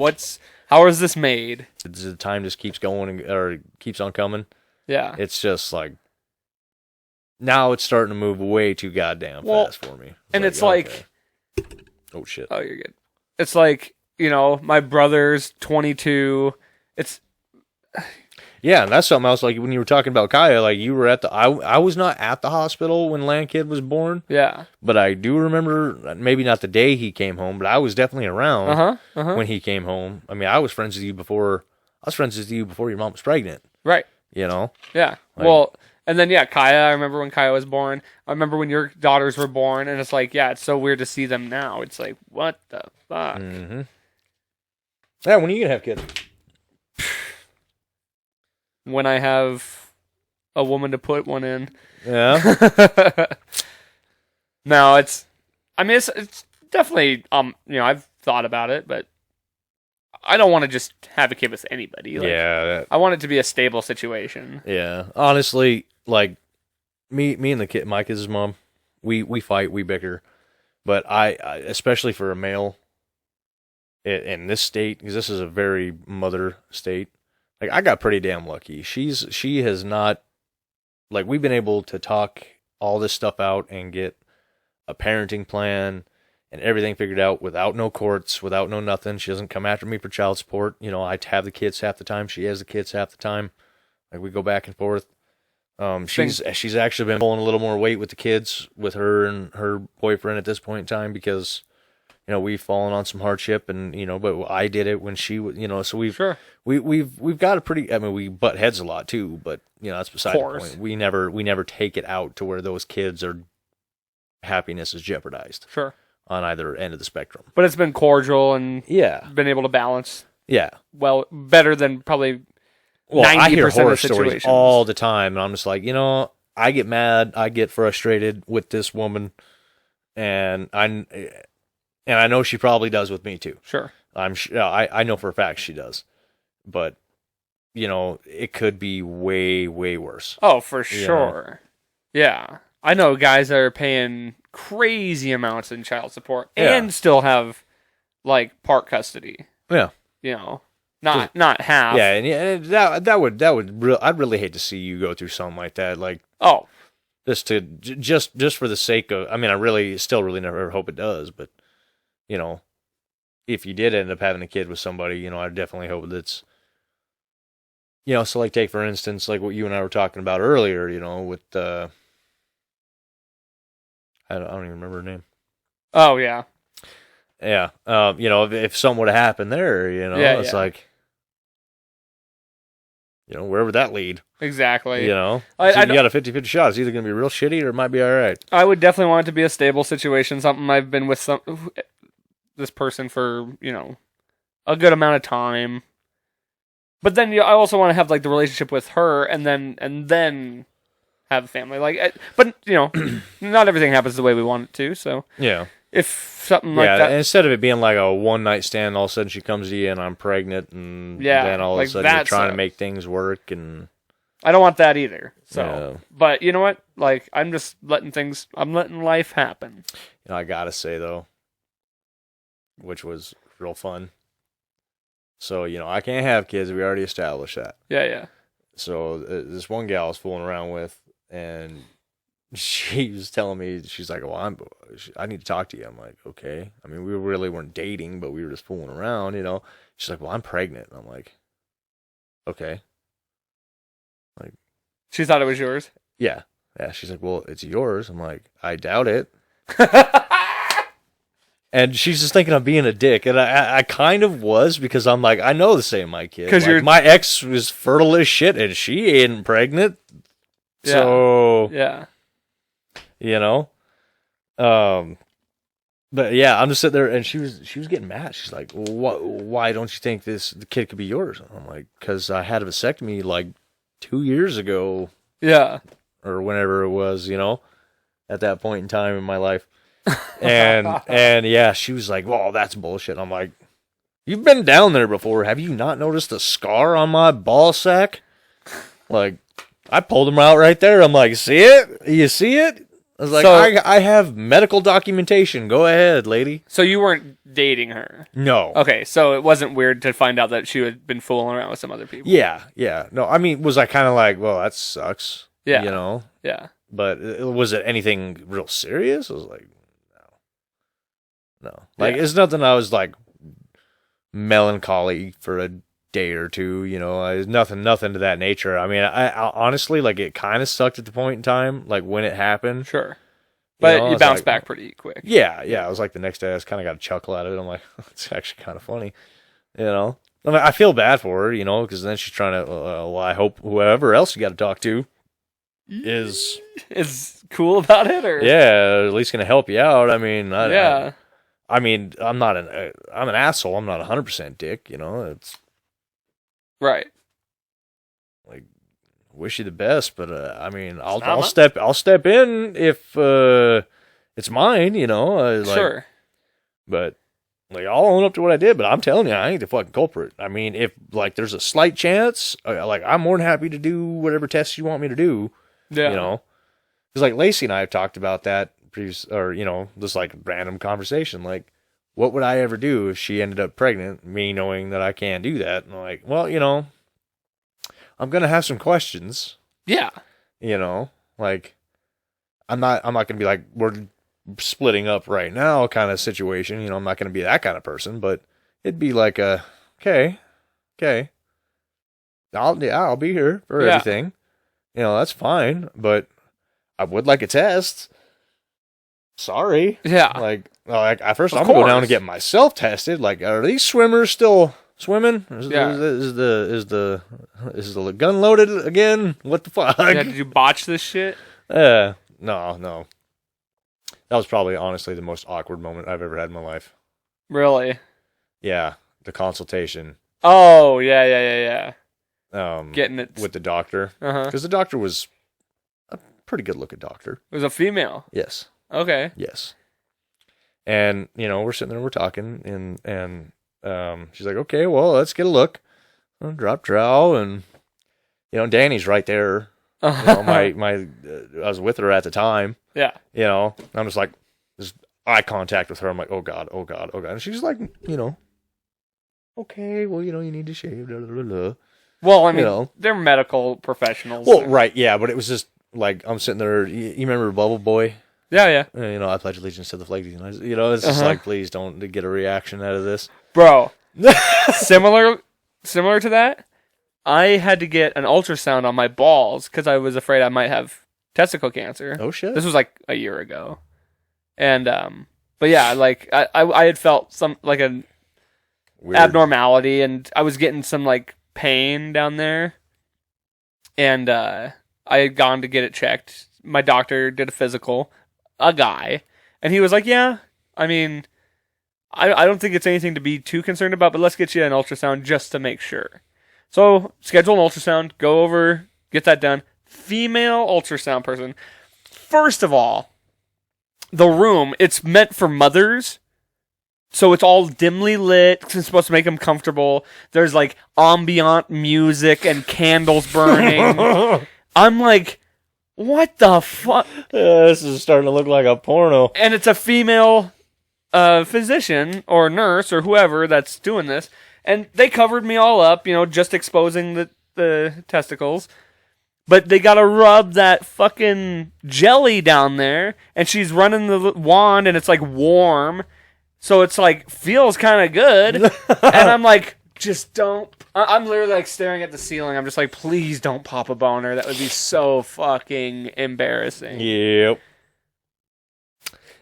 [SPEAKER 1] How is this made?
[SPEAKER 2] The time just keeps going or keeps on coming.
[SPEAKER 1] Yeah.
[SPEAKER 2] It's just like, now it's starting to move way too goddamn fast for me.
[SPEAKER 1] It's like,
[SPEAKER 2] oh shit.
[SPEAKER 1] Oh, you're good. It's like, you know, my brother's 22.
[SPEAKER 2] Yeah, and that's something else. Like when you were talking about Kaya, like you were at I was not at the hospital when Landkid was born.
[SPEAKER 1] Yeah, but
[SPEAKER 2] I do remember, maybe not the day he came home, but I was definitely around when he came home. I mean, I was friends with you before. I was friends with you before your mom was pregnant.
[SPEAKER 1] Right.
[SPEAKER 2] You know.
[SPEAKER 1] Yeah. Like, well, And then, yeah, Kaya, I remember when Kaya was born. I remember when your daughters were born, and it's like, yeah, it's so weird to see them now. It's like, what the fuck?
[SPEAKER 2] Mm-hmm. Yeah, when are you going to have kids?
[SPEAKER 1] When I have a woman to put one in.
[SPEAKER 2] Yeah.
[SPEAKER 1] No, it's definitely, I've thought about it, but I don't want to just have a kid with anybody. Like,
[SPEAKER 2] yeah.
[SPEAKER 1] I want it to be a stable situation.
[SPEAKER 2] Yeah. Honestly, like, me and my kid's mom, we fight, we bicker. But I especially for a male in this state, because this is a very mother state, like, I got pretty damn lucky. She has not, like, we've been able to talk all this stuff out and get a parenting plan and everything figured out without no courts, without no nothing. She doesn't come after me for child support. You know, I have the kids half the time. She has the kids half the time. Like, we go back and forth. She's actually been pulling a little more weight with the kids, with her and her boyfriend at this point in time, because, you know, we've fallen on some hardship, and, you know, but I did it when she was, you know, so we've got a pretty, I mean, we butt heads a lot too, but, you know, that's beside the point. We never take it out to where those kids are, happiness is jeopardized.
[SPEAKER 1] Sure.
[SPEAKER 2] On either end of the spectrum.
[SPEAKER 1] But it's been cordial and been able to balance.
[SPEAKER 2] Yeah.
[SPEAKER 1] Well, better than probably 90%
[SPEAKER 2] I hear horror
[SPEAKER 1] of situations.
[SPEAKER 2] stories all the time, and I'm just like, you know, I get mad, I get frustrated with this woman, and I know she probably does with me too.
[SPEAKER 1] Sure.
[SPEAKER 2] I know for a fact she does. But, you know, it could be way, way worse.
[SPEAKER 1] Oh, for sure. Yeah. I know guys that are paying crazy amounts in child support and still have, like, part custody.
[SPEAKER 2] Yeah.
[SPEAKER 1] You know, not half.
[SPEAKER 2] Yeah, and that would I'd really hate to see you go through something like that. Like, just for the sake of, I mean, I really never hope it does, but, you know, if you did end up having a kid with somebody, you know, I definitely hope that's, you know, so, like, take for instance, like what you and I were talking about earlier, you know, with I don't even remember her name.
[SPEAKER 1] Oh, yeah.
[SPEAKER 2] Yeah. You know, if something would have happened there, you know, it's like, you know, where would that lead?
[SPEAKER 1] Exactly.
[SPEAKER 2] You know, you got a 50-50 shot. It's either going to be real shitty or it might be all right.
[SPEAKER 1] I would definitely want it to be a stable situation, something I've been with this person for, you know, a good amount of time. But then I also want to have, like, the relationship with her and then have a family. Like, but, you know, not everything happens the way we want it to, so.
[SPEAKER 2] Yeah.
[SPEAKER 1] If something like that.
[SPEAKER 2] Yeah, instead of it being like a one-night stand, all of a sudden she comes to you and I'm pregnant, and then all of a sudden you're trying to make things work, and
[SPEAKER 1] I don't want that either. So, but you know what? Like, I'm letting life happen.
[SPEAKER 2] You know, I gotta say though, which was real fun. So, you know, I can't have kids. We already established that.
[SPEAKER 1] Yeah.
[SPEAKER 2] So this one gal I was fooling around with, and she was telling me, she's like, well, I need to talk to you. I'm like, okay. I mean, we really weren't dating, but we were just fooling around, you know. She's like, well, I'm pregnant. And I'm like, okay. Like,
[SPEAKER 1] she thought it was yours?
[SPEAKER 2] Yeah. Yeah. She's like, well, it's yours. I'm like, I doubt it. And she's just thinking I'm being a dick. And I kind of was, because I'm like, I know this ain't my kid. Because my ex was fertile as shit and she ain't pregnant.
[SPEAKER 1] Yeah.
[SPEAKER 2] So,
[SPEAKER 1] yeah.
[SPEAKER 2] You know? But yeah, I'm just sitting there, and she was getting mad. She's like, well, why don't you think the kid could be yours? And I'm like, because I had a vasectomy like 2 years ago.
[SPEAKER 1] Yeah.
[SPEAKER 2] Or whenever it was, you know, at that point in time in my life. And yeah, she was like, well, that's bullshit. I'm like, you've been down there before. Have you not noticed the scar on my ball sack? Like, I pulled him out right there. I'm like, see it? You see it? I was like, I have medical documentation. Go ahead, lady.
[SPEAKER 1] So you weren't dating her?
[SPEAKER 2] No.
[SPEAKER 1] Okay, so it wasn't weird to find out that she had been fooling around with some other people?
[SPEAKER 2] Yeah. No, I mean, was I kind of like, well, that sucks?
[SPEAKER 1] Yeah.
[SPEAKER 2] You know?
[SPEAKER 1] Yeah.
[SPEAKER 2] But was it anything real serious? I was like, no. Like, it's nothing I was like melancholy for a day or two, you know. Nothing to that nature. I mean, I honestly, like, it kind of sucked at the point in time, like when it happened.
[SPEAKER 1] Sure. But you bounced back pretty quick.
[SPEAKER 2] Yeah. It was like the next day I just kind of got a chuckle out of it. I'm like, it's actually kind of funny, you know. I mean, I feel bad for her, you know, because then she's trying to, well, I hope whoever else you got to talk to is
[SPEAKER 1] cool about it, or
[SPEAKER 2] at least gonna help you out. I mean, I mean, I'm an asshole. I'm not 100% dick. It's
[SPEAKER 1] right.
[SPEAKER 2] like wish you the best, but I mean, I'll step in if it's mine.
[SPEAKER 1] Sure.
[SPEAKER 2] But like, I'll own up to what I did. But I'm telling you, I ain't the fucking culprit. I mean, if like there's a slight chance, like I'm more than happy to do whatever tests you want me to do.
[SPEAKER 1] Yeah.
[SPEAKER 2] Because like Lacey and I have talked about that this like random conversation. Like, what would I ever do if she ended up pregnant? Me knowing that I can't do that, and I'm like, well, I'm gonna have some questions.
[SPEAKER 1] Yeah.
[SPEAKER 2] Like, I'm not gonna be like, we're splitting up right now kind of situation. I'm not gonna be that kind of person, but it'd be like okay, I'll be here for everything. That's fine, but I would like a test. Sorry.
[SPEAKER 1] Yeah.
[SPEAKER 2] Like at first I'm gonna go down and get myself tested. Like, are these swimmers still swimming? Is the gun loaded again? What the fuck?
[SPEAKER 1] Yeah, did you botch this shit?
[SPEAKER 2] No. That was probably honestly the most awkward moment I've ever had in my life.
[SPEAKER 1] Really?
[SPEAKER 2] Yeah, the consultation.
[SPEAKER 1] Oh, yeah. Getting it
[SPEAKER 2] with the doctor. Because the doctor was a pretty good looking doctor.
[SPEAKER 1] It was a female.
[SPEAKER 2] Yes.
[SPEAKER 1] Okay.
[SPEAKER 2] Yes. And we're sitting there, we're talking, and she's like, okay, well, let's get a look. Drop trowel, and Danny's right there. I was with her at the time.
[SPEAKER 1] Yeah.
[SPEAKER 2] I'm just like, this eye contact with her. I'm like, oh god. And she's like, okay, well, you need to shave. Blah, blah, blah.
[SPEAKER 1] Well, I mean, they're medical professionals.
[SPEAKER 2] Well, right, yeah, but it was just like, I'm sitting there. You remember Bubble Boy?
[SPEAKER 1] Yeah.
[SPEAKER 2] I pledge allegiance to the flag. It's just like, please don't get a reaction out of this,
[SPEAKER 1] bro. Similar to that, I had to get an ultrasound on my balls because I was afraid I might have testicle cancer.
[SPEAKER 2] Oh shit!
[SPEAKER 1] This was like a year ago, and but yeah, like I had felt some like an weird abnormality, and I was getting some like pain down there, and I had gone to get it checked. My doctor did a physical, a guy, and he was like, yeah, I mean, I don't think it's anything to be too concerned about, but let's get you an ultrasound just to make sure. So, schedule an ultrasound, go over, get that done. Female ultrasound person. First of all, the room, it's meant for mothers, so it's all dimly lit. It's supposed to make them comfortable. There's like ambient music and candles burning. I'm like, what the fuck?
[SPEAKER 2] This is starting to look like a porno.
[SPEAKER 1] And it's a female physician or nurse or whoever that's doing this. And they covered me all up, just exposing the testicles. But they gotta rub that fucking jelly down there. And she's running the wand and it's like warm. So it's like, feels kind of good. And I'm like, just don't. I'm literally like staring at the ceiling. I'm just like, please don't pop a boner. That would be so fucking embarrassing.
[SPEAKER 2] Yep.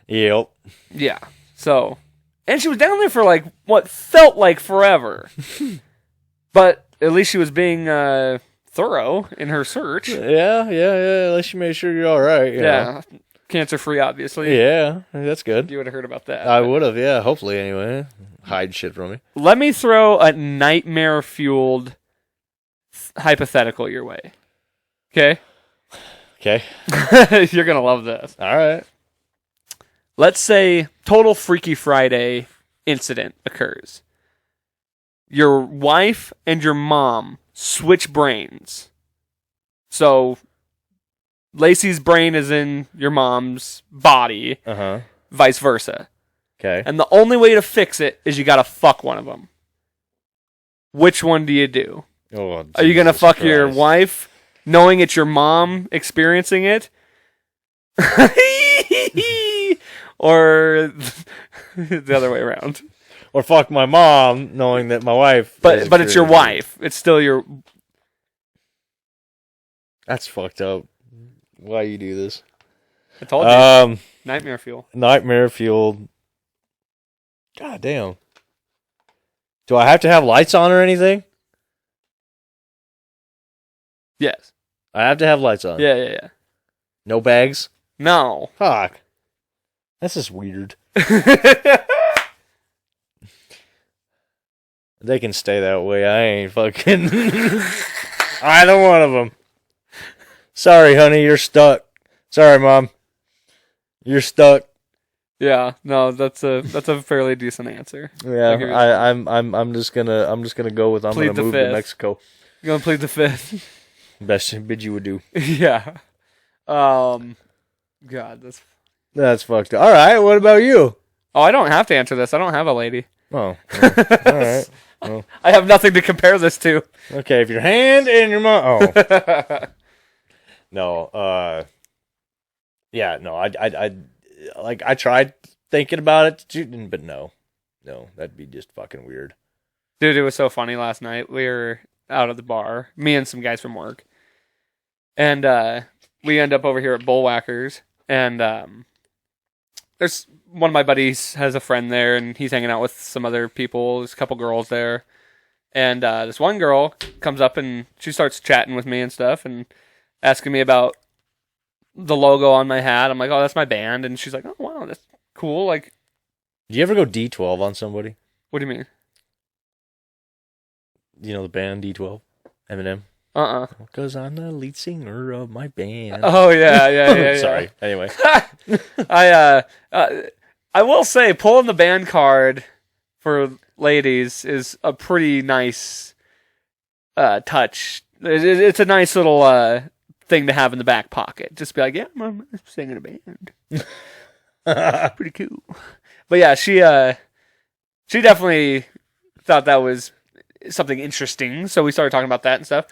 [SPEAKER 1] Yeah. So, and she was down there for like what felt like forever. But at least she was being thorough in her search.
[SPEAKER 2] Yeah. At least she made sure you're all right.
[SPEAKER 1] Yeah. Cancer-free, obviously.
[SPEAKER 2] Yeah, that's good.
[SPEAKER 1] You would have heard about that.
[SPEAKER 2] I would have, yeah. Hopefully, anyway. Hide shit from me.
[SPEAKER 1] Let me throw a nightmare-fueled hypothetical your way. Okay?
[SPEAKER 2] Okay.
[SPEAKER 1] You're going to love this.
[SPEAKER 2] All right.
[SPEAKER 1] Let's say total Freaky Friday incident occurs. Your wife and your mom switch brains. So Lacey's brain is in your mom's body. Vice versa.
[SPEAKER 2] Okay.
[SPEAKER 1] And the only way to fix it is you gotta fuck one of them. Which one do you do?
[SPEAKER 2] Oh,
[SPEAKER 1] are you gonna fuck your wife, knowing it's your mom experiencing it? Or the other way around?
[SPEAKER 2] Or fuck my mom, knowing that my wife...
[SPEAKER 1] But it's your wife. It's still your...
[SPEAKER 2] That's fucked up. Why you do this?
[SPEAKER 1] I told you. Nightmare fuel.
[SPEAKER 2] Nightmare fueled. God damn. Do I have to have lights on or anything?
[SPEAKER 1] Yes.
[SPEAKER 2] I have to have lights on.
[SPEAKER 1] Yeah.
[SPEAKER 2] No bags?
[SPEAKER 1] No.
[SPEAKER 2] Fuck. That's just weird. They can stay that way. I ain't fucking either one of them. Sorry, honey, you're stuck. Sorry, Mom. You're stuck.
[SPEAKER 1] Yeah, no, that's a fairly decent answer.
[SPEAKER 2] Yeah, I'm just gonna go with I'm
[SPEAKER 1] Plead
[SPEAKER 2] gonna move
[SPEAKER 1] fifth.
[SPEAKER 2] to Mexico.
[SPEAKER 1] You're gonna plead the fifth.
[SPEAKER 2] Best bid you would do.
[SPEAKER 1] Yeah. God,
[SPEAKER 2] That's fucked up. All right, what about you?
[SPEAKER 1] Oh, I don't have to answer this. I don't have a lady.
[SPEAKER 2] Oh, well, all right. Well,
[SPEAKER 1] I have nothing to compare this to.
[SPEAKER 2] okay, if your hand and your mom. Oh. No. Yeah. No. I tried thinking about it, but no, that'd be just fucking weird.
[SPEAKER 1] Dude, it was so funny last night. We were out at the bar, me and some guys from work, and we end up over here at Bullwhackers, and there's one of my buddies has a friend there, and he's hanging out with some other people. There's a couple girls there, and this one girl comes up and she starts chatting with me and stuff, and asking me about the logo on my hat. I'm like, oh, that's my band, and she's like, oh wow, that's cool. Like,
[SPEAKER 2] Do you ever go D12 on somebody?
[SPEAKER 1] what do you mean?
[SPEAKER 2] You know the band D12, Eminem. Because I'm the lead singer of my band.
[SPEAKER 1] Oh yeah.
[SPEAKER 2] Sorry. Anyway,
[SPEAKER 1] I will say pulling the band card for ladies is a pretty nice touch. It's a nice little thing to have in the back pocket. Just be like, yeah, I'm singing a band. Pretty cool. But yeah, she definitely thought that was something interesting. So we started talking about that and stuff.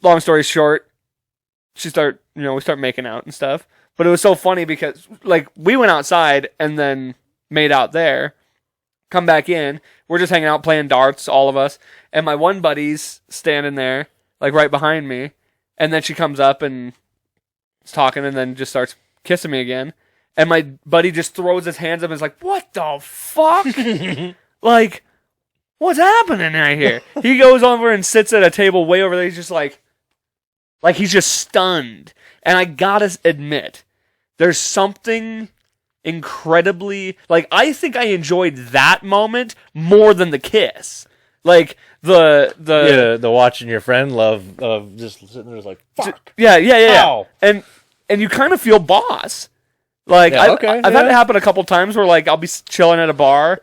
[SPEAKER 1] Long story short, we start making out and stuff. But it was so funny because like we went outside and then made out there, come back in. We're just hanging out playing darts, all of us. And my one buddy's standing there, like right behind me. And then she comes up and is talking and then just starts kissing me again. And my buddy just throws his hands up and is like, what the fuck? Like, what's happening right here? He goes over and sits at a table way over there. He's just like he's just stunned. And I gotta admit, there's something incredibly, like, I think I enjoyed that moment more than the kiss. Like, the
[SPEAKER 2] watching your friend love of just sitting there like, fuck.
[SPEAKER 1] Yeah.
[SPEAKER 2] Ow.
[SPEAKER 1] And you kind of feel boss. Like,
[SPEAKER 2] yeah,
[SPEAKER 1] I've had it happen a couple times where, like, I'll be chilling at a bar,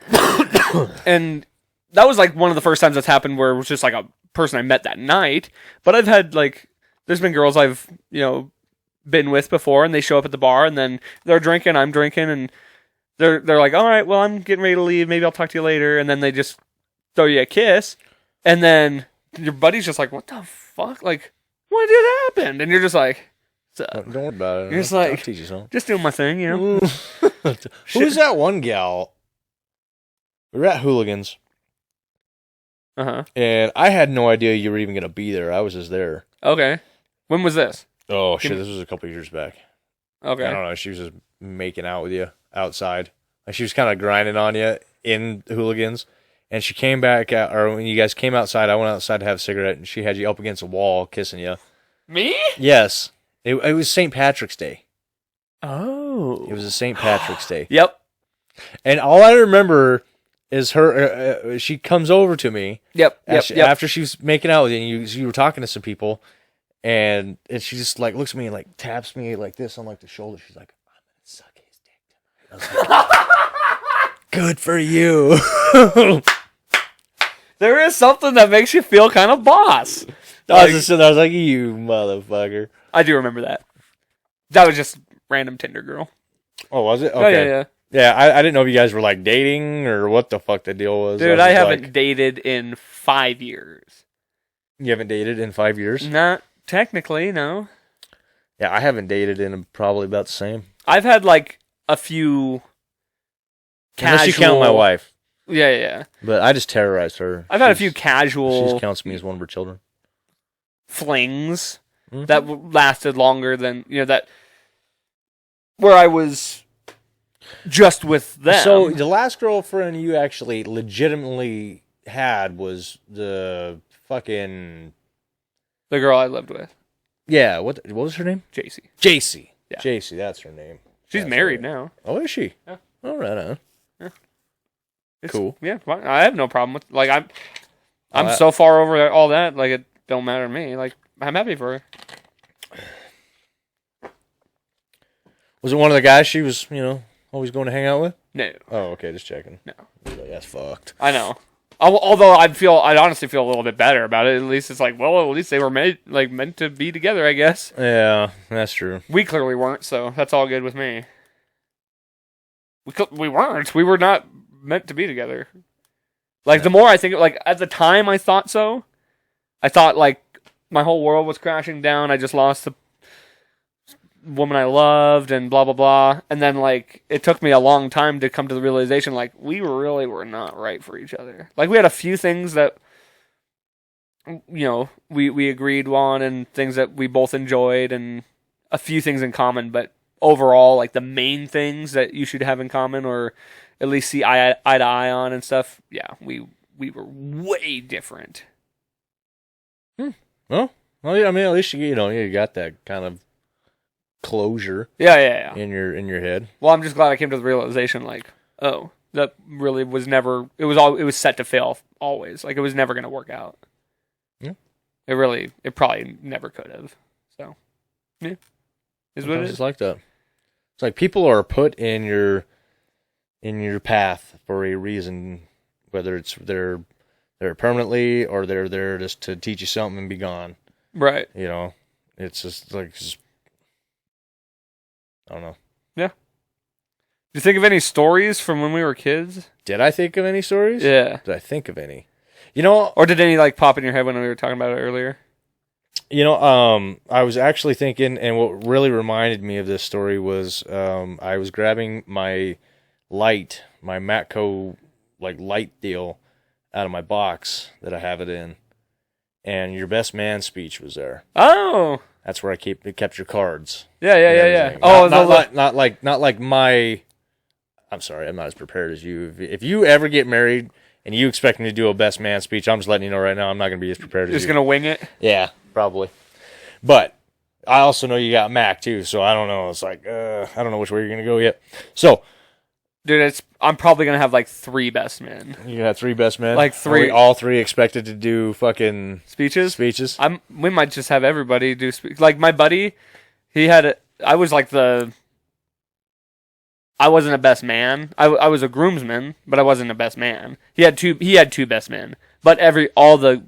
[SPEAKER 1] and that was, like, one of the first times that's happened where it was just, like, a person I met that night. But I've had, like, there's been girls I've, been with before, and they show up at the bar, and then they're drinking, I'm drinking, and they're like, all right, well, I'm getting ready to leave, maybe I'll talk to you later, and then they just throw you a kiss, and then your buddy's just like, what the fuck? Like, what did happen? And you're just like,
[SPEAKER 2] don't worry about it.
[SPEAKER 1] You're just like,
[SPEAKER 2] I'll teach you something.
[SPEAKER 1] Just doing my thing,
[SPEAKER 2] Who's that one gal? We were at Hooligans. And I had no idea you were even going to be there. I was just there.
[SPEAKER 1] Okay. When was this?
[SPEAKER 2] Oh, shit, this was a couple of years back.
[SPEAKER 1] Okay.
[SPEAKER 2] I don't know. She was just making out with you outside. Like, she was kind of grinding on you in Hooligans. And she came back out, or when you guys came outside, I went outside to have a cigarette, and she had you up against a wall kissing you.
[SPEAKER 1] Me?
[SPEAKER 2] Yes. It was St. Patrick's Day.
[SPEAKER 1] Oh.
[SPEAKER 2] It was a St. Patrick's Day.
[SPEAKER 1] Yep.
[SPEAKER 2] And all I remember is her, she comes over to me.
[SPEAKER 1] Yep.
[SPEAKER 2] After she was making out with you, and you were talking to some people, and she just, like, looks at me and, like, taps me like this on, like, the shoulder. She's like, I'm going to suck his dick tonight. I was like, good for you.
[SPEAKER 1] There is something that makes you feel kind of boss.
[SPEAKER 2] I was just sitting there, I was like, you motherfucker.
[SPEAKER 1] I do remember that. That was just random Tinder girl.
[SPEAKER 2] Oh, was it? Okay.
[SPEAKER 1] Oh, yeah.
[SPEAKER 2] Yeah, I didn't know if you guys were, like, dating or what the fuck the deal was.
[SPEAKER 1] Dude, I haven't dated in 5 years.
[SPEAKER 2] You haven't dated in 5 years?
[SPEAKER 1] Not technically, no.
[SPEAKER 2] Yeah, I haven't dated in probably about the same.
[SPEAKER 1] I've had, like, a few casual...
[SPEAKER 2] Unless you count my wife.
[SPEAKER 1] Yeah.
[SPEAKER 2] But I just terrorized her.
[SPEAKER 1] I've had a few casual...
[SPEAKER 2] She counts me as one of her children.
[SPEAKER 1] Flings that lasted longer than, that... Where I was just with them.
[SPEAKER 2] So, the last girlfriend you actually legitimately had was the fucking...
[SPEAKER 1] The girl I lived with.
[SPEAKER 2] Yeah, what was her name?
[SPEAKER 1] JC.
[SPEAKER 2] JC.
[SPEAKER 1] Yeah.
[SPEAKER 2] JC, that's her name.
[SPEAKER 1] She's married now.
[SPEAKER 2] Oh, is she?
[SPEAKER 1] Yeah.
[SPEAKER 2] Oh, right on.
[SPEAKER 1] Yeah.
[SPEAKER 2] Cool.
[SPEAKER 1] Yeah, fine. I have no problem with I'm so far over all that, like it don't matter to me. Like I'm happy for her.
[SPEAKER 2] Was it one of the guys she was, always going to hang out with?
[SPEAKER 1] No.
[SPEAKER 2] Oh, okay, just checking.
[SPEAKER 1] No.
[SPEAKER 2] That's fucked.
[SPEAKER 1] I know. Although I'd honestly feel a little bit better about it. At least it's like, well, at least they were meant to be together, I guess.
[SPEAKER 2] Yeah, that's true.
[SPEAKER 1] We clearly weren't, so that's all good with me. We weren't. We were not meant to be together. Like, the more I think, like, at the time I thought so. I thought, like, my whole world was crashing down. I just lost the woman I loved and blah, blah, blah. And then, like, it took me a long time to come to the realization, like, we really were not right for each other. Like, we had a few things that, we agreed on and things that we both enjoyed and a few things in common. But overall, like, the main things that you should have in common or at least see eye to eye on and stuff, yeah, we were way different.
[SPEAKER 2] Well, yeah, I mean, at least you got that kind of closure.
[SPEAKER 1] Yeah.
[SPEAKER 2] In your head.
[SPEAKER 1] Well, I'm just glad I came to the realization, like, oh, that really was never. It was set to fail always. Like, it was never going to work out.
[SPEAKER 2] Yeah.
[SPEAKER 1] It probably never could have. So, yeah, is what it is.
[SPEAKER 2] It's like that. It's like people are put in your path for a reason, whether it's they're permanently or they're there just to teach you something and be gone.
[SPEAKER 1] Right.
[SPEAKER 2] It's just like, I don't know.
[SPEAKER 1] Yeah. Did you think of any stories from when we were kids?
[SPEAKER 2] Did I think of any stories?
[SPEAKER 1] Yeah.
[SPEAKER 2] Did I think of any?
[SPEAKER 1] Or did any like pop in your head when we were talking about it earlier?
[SPEAKER 2] I was actually thinking, and what really reminded me of this story was I was grabbing my Matco like light deal out of my box that I have it in, and your best man speech was there.
[SPEAKER 1] Oh,
[SPEAKER 2] that's where I kept your cards.
[SPEAKER 1] Yeah.
[SPEAKER 2] Oh, not like my. I'm sorry, I'm not as prepared as you. If you ever get married and you expect me to do a best man speech, I'm just letting you know right now, I'm not going to be as prepared as you.
[SPEAKER 1] Just going to wing it?
[SPEAKER 2] Yeah, probably. But I also know you got Mac too, so I don't know. It's like I don't know which way you're going to go yet. So.
[SPEAKER 1] Dude, I'm probably going to have like 3 best men.
[SPEAKER 2] You got 3 best men?
[SPEAKER 1] Like 3.
[SPEAKER 2] Are we all 3 expected to do fucking
[SPEAKER 1] speeches? We might just have everybody do speeches. Like my buddy, I wasn't a best man. I was a groomsman, but I wasn't a best man. He had 2 best men. But all the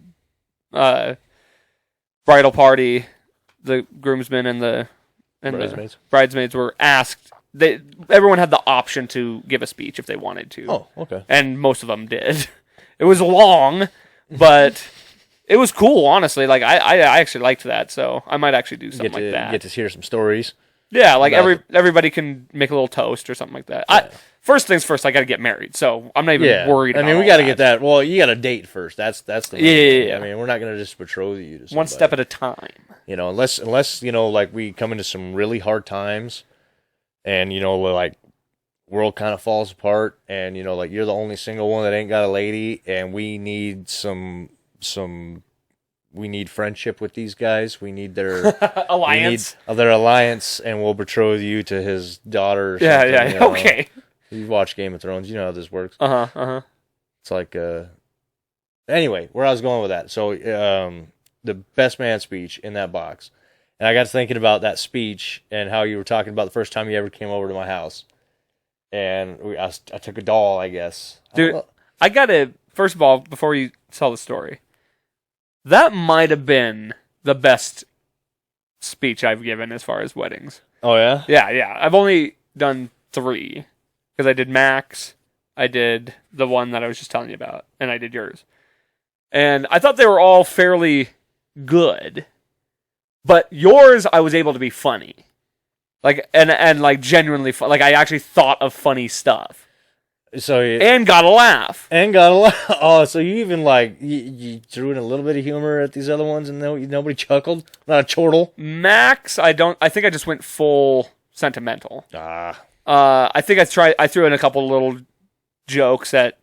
[SPEAKER 1] bridal party, the groomsmen and the bridesmaids were asked. Everyone had the option to give a speech if they wanted to.
[SPEAKER 2] Oh, okay.
[SPEAKER 1] And most of them did. It was long, but it was cool, honestly. Like I actually liked that, so I might actually do something like that.
[SPEAKER 2] Get to hear some stories.
[SPEAKER 1] Yeah, like everybody can make a little toast or something like that. Yeah. First things first, I got to get married, so I'm not even worried about
[SPEAKER 2] we got to get that. Well, you got a date first. That's the
[SPEAKER 1] thing. Yeah.
[SPEAKER 2] I mean, we're not going to just betroth you to somebody.
[SPEAKER 1] One step at a time.
[SPEAKER 2] Unless like we come into some really hard times. And, like, world kind of falls apart, and, like, you're the only single one that ain't got a lady, and we need we need friendship with these guys. We need their
[SPEAKER 1] alliance.
[SPEAKER 2] Their alliance, and we'll betroth you to his daughter or
[SPEAKER 1] something. Yeah, okay.
[SPEAKER 2] You've watched Game of Thrones. You know how this works. It's like, anyway, where I was going with that. So, the best man speech in that box. And I got to thinking about that speech and how you were talking about the first time you ever came over to my house. And I took a doll, I guess.
[SPEAKER 1] Dude, I got to, first of all, before you tell the story, that might have been the best speech I've given as far as weddings.
[SPEAKER 2] Oh, yeah?
[SPEAKER 1] Yeah. I've only done 3. Because I did Max, I did the one that I was just telling you about, and I did yours. And I thought they were all fairly good. But yours, I was able to be funny, like and like genuinely fun. Like I actually thought of funny stuff, and got a laugh.
[SPEAKER 2] Oh, so you even like you threw in a little bit of humor at these other ones, and nobody chuckled. Not a chortle.
[SPEAKER 1] Max, I think I just went full sentimental. I think I threw in a couple little jokes at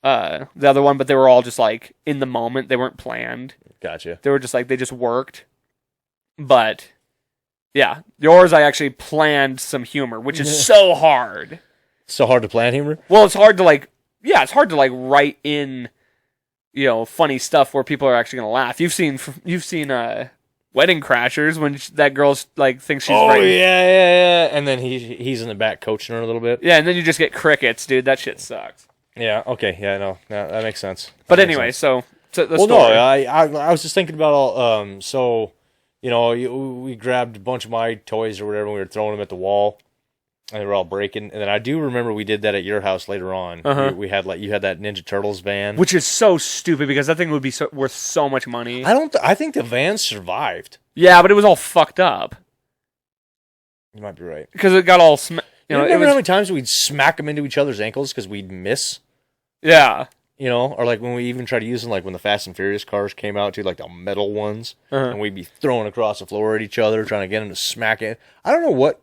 [SPEAKER 1] the other one, but they were all just like in the moment. They weren't planned.
[SPEAKER 2] Gotcha.
[SPEAKER 1] They were just like they just worked. But yeah, yours I actually planned some humor, which is so hard.
[SPEAKER 2] So hard to plan humor?
[SPEAKER 1] Well, it's hard to it's hard to write in, funny stuff where people are actually gonna laugh. You've seen Wedding Crashers when that girl's thinks she's right.
[SPEAKER 2] Oh yeah. And then he's in the back coaching her a little bit.
[SPEAKER 1] Yeah, and then you just get crickets, dude. That shit sucks.
[SPEAKER 2] Yeah. Okay. Yeah. No. That makes sense.
[SPEAKER 1] But anyway, so the story.
[SPEAKER 2] No, I was just thinking about all. So, we grabbed a bunch of my toys or whatever, and we were throwing them at the wall, and they were all breaking. And then I do remember we did that at your house later on.
[SPEAKER 1] Uh-huh.
[SPEAKER 2] We had you had that Ninja Turtles van,
[SPEAKER 1] which is so stupid because that thing would be worth so much money.
[SPEAKER 2] I think the van survived.
[SPEAKER 1] Yeah, but it was all fucked up.
[SPEAKER 2] You might be right
[SPEAKER 1] because it got all.
[SPEAKER 2] Remember how many times we'd smack them into each other's ankles because we'd miss?
[SPEAKER 1] Yeah.
[SPEAKER 2] Or when we even tried to use them, when the Fast and Furious cars came out too, the metal ones, and we'd be throwing across the floor at each other, trying to get them to smack it. I don't know what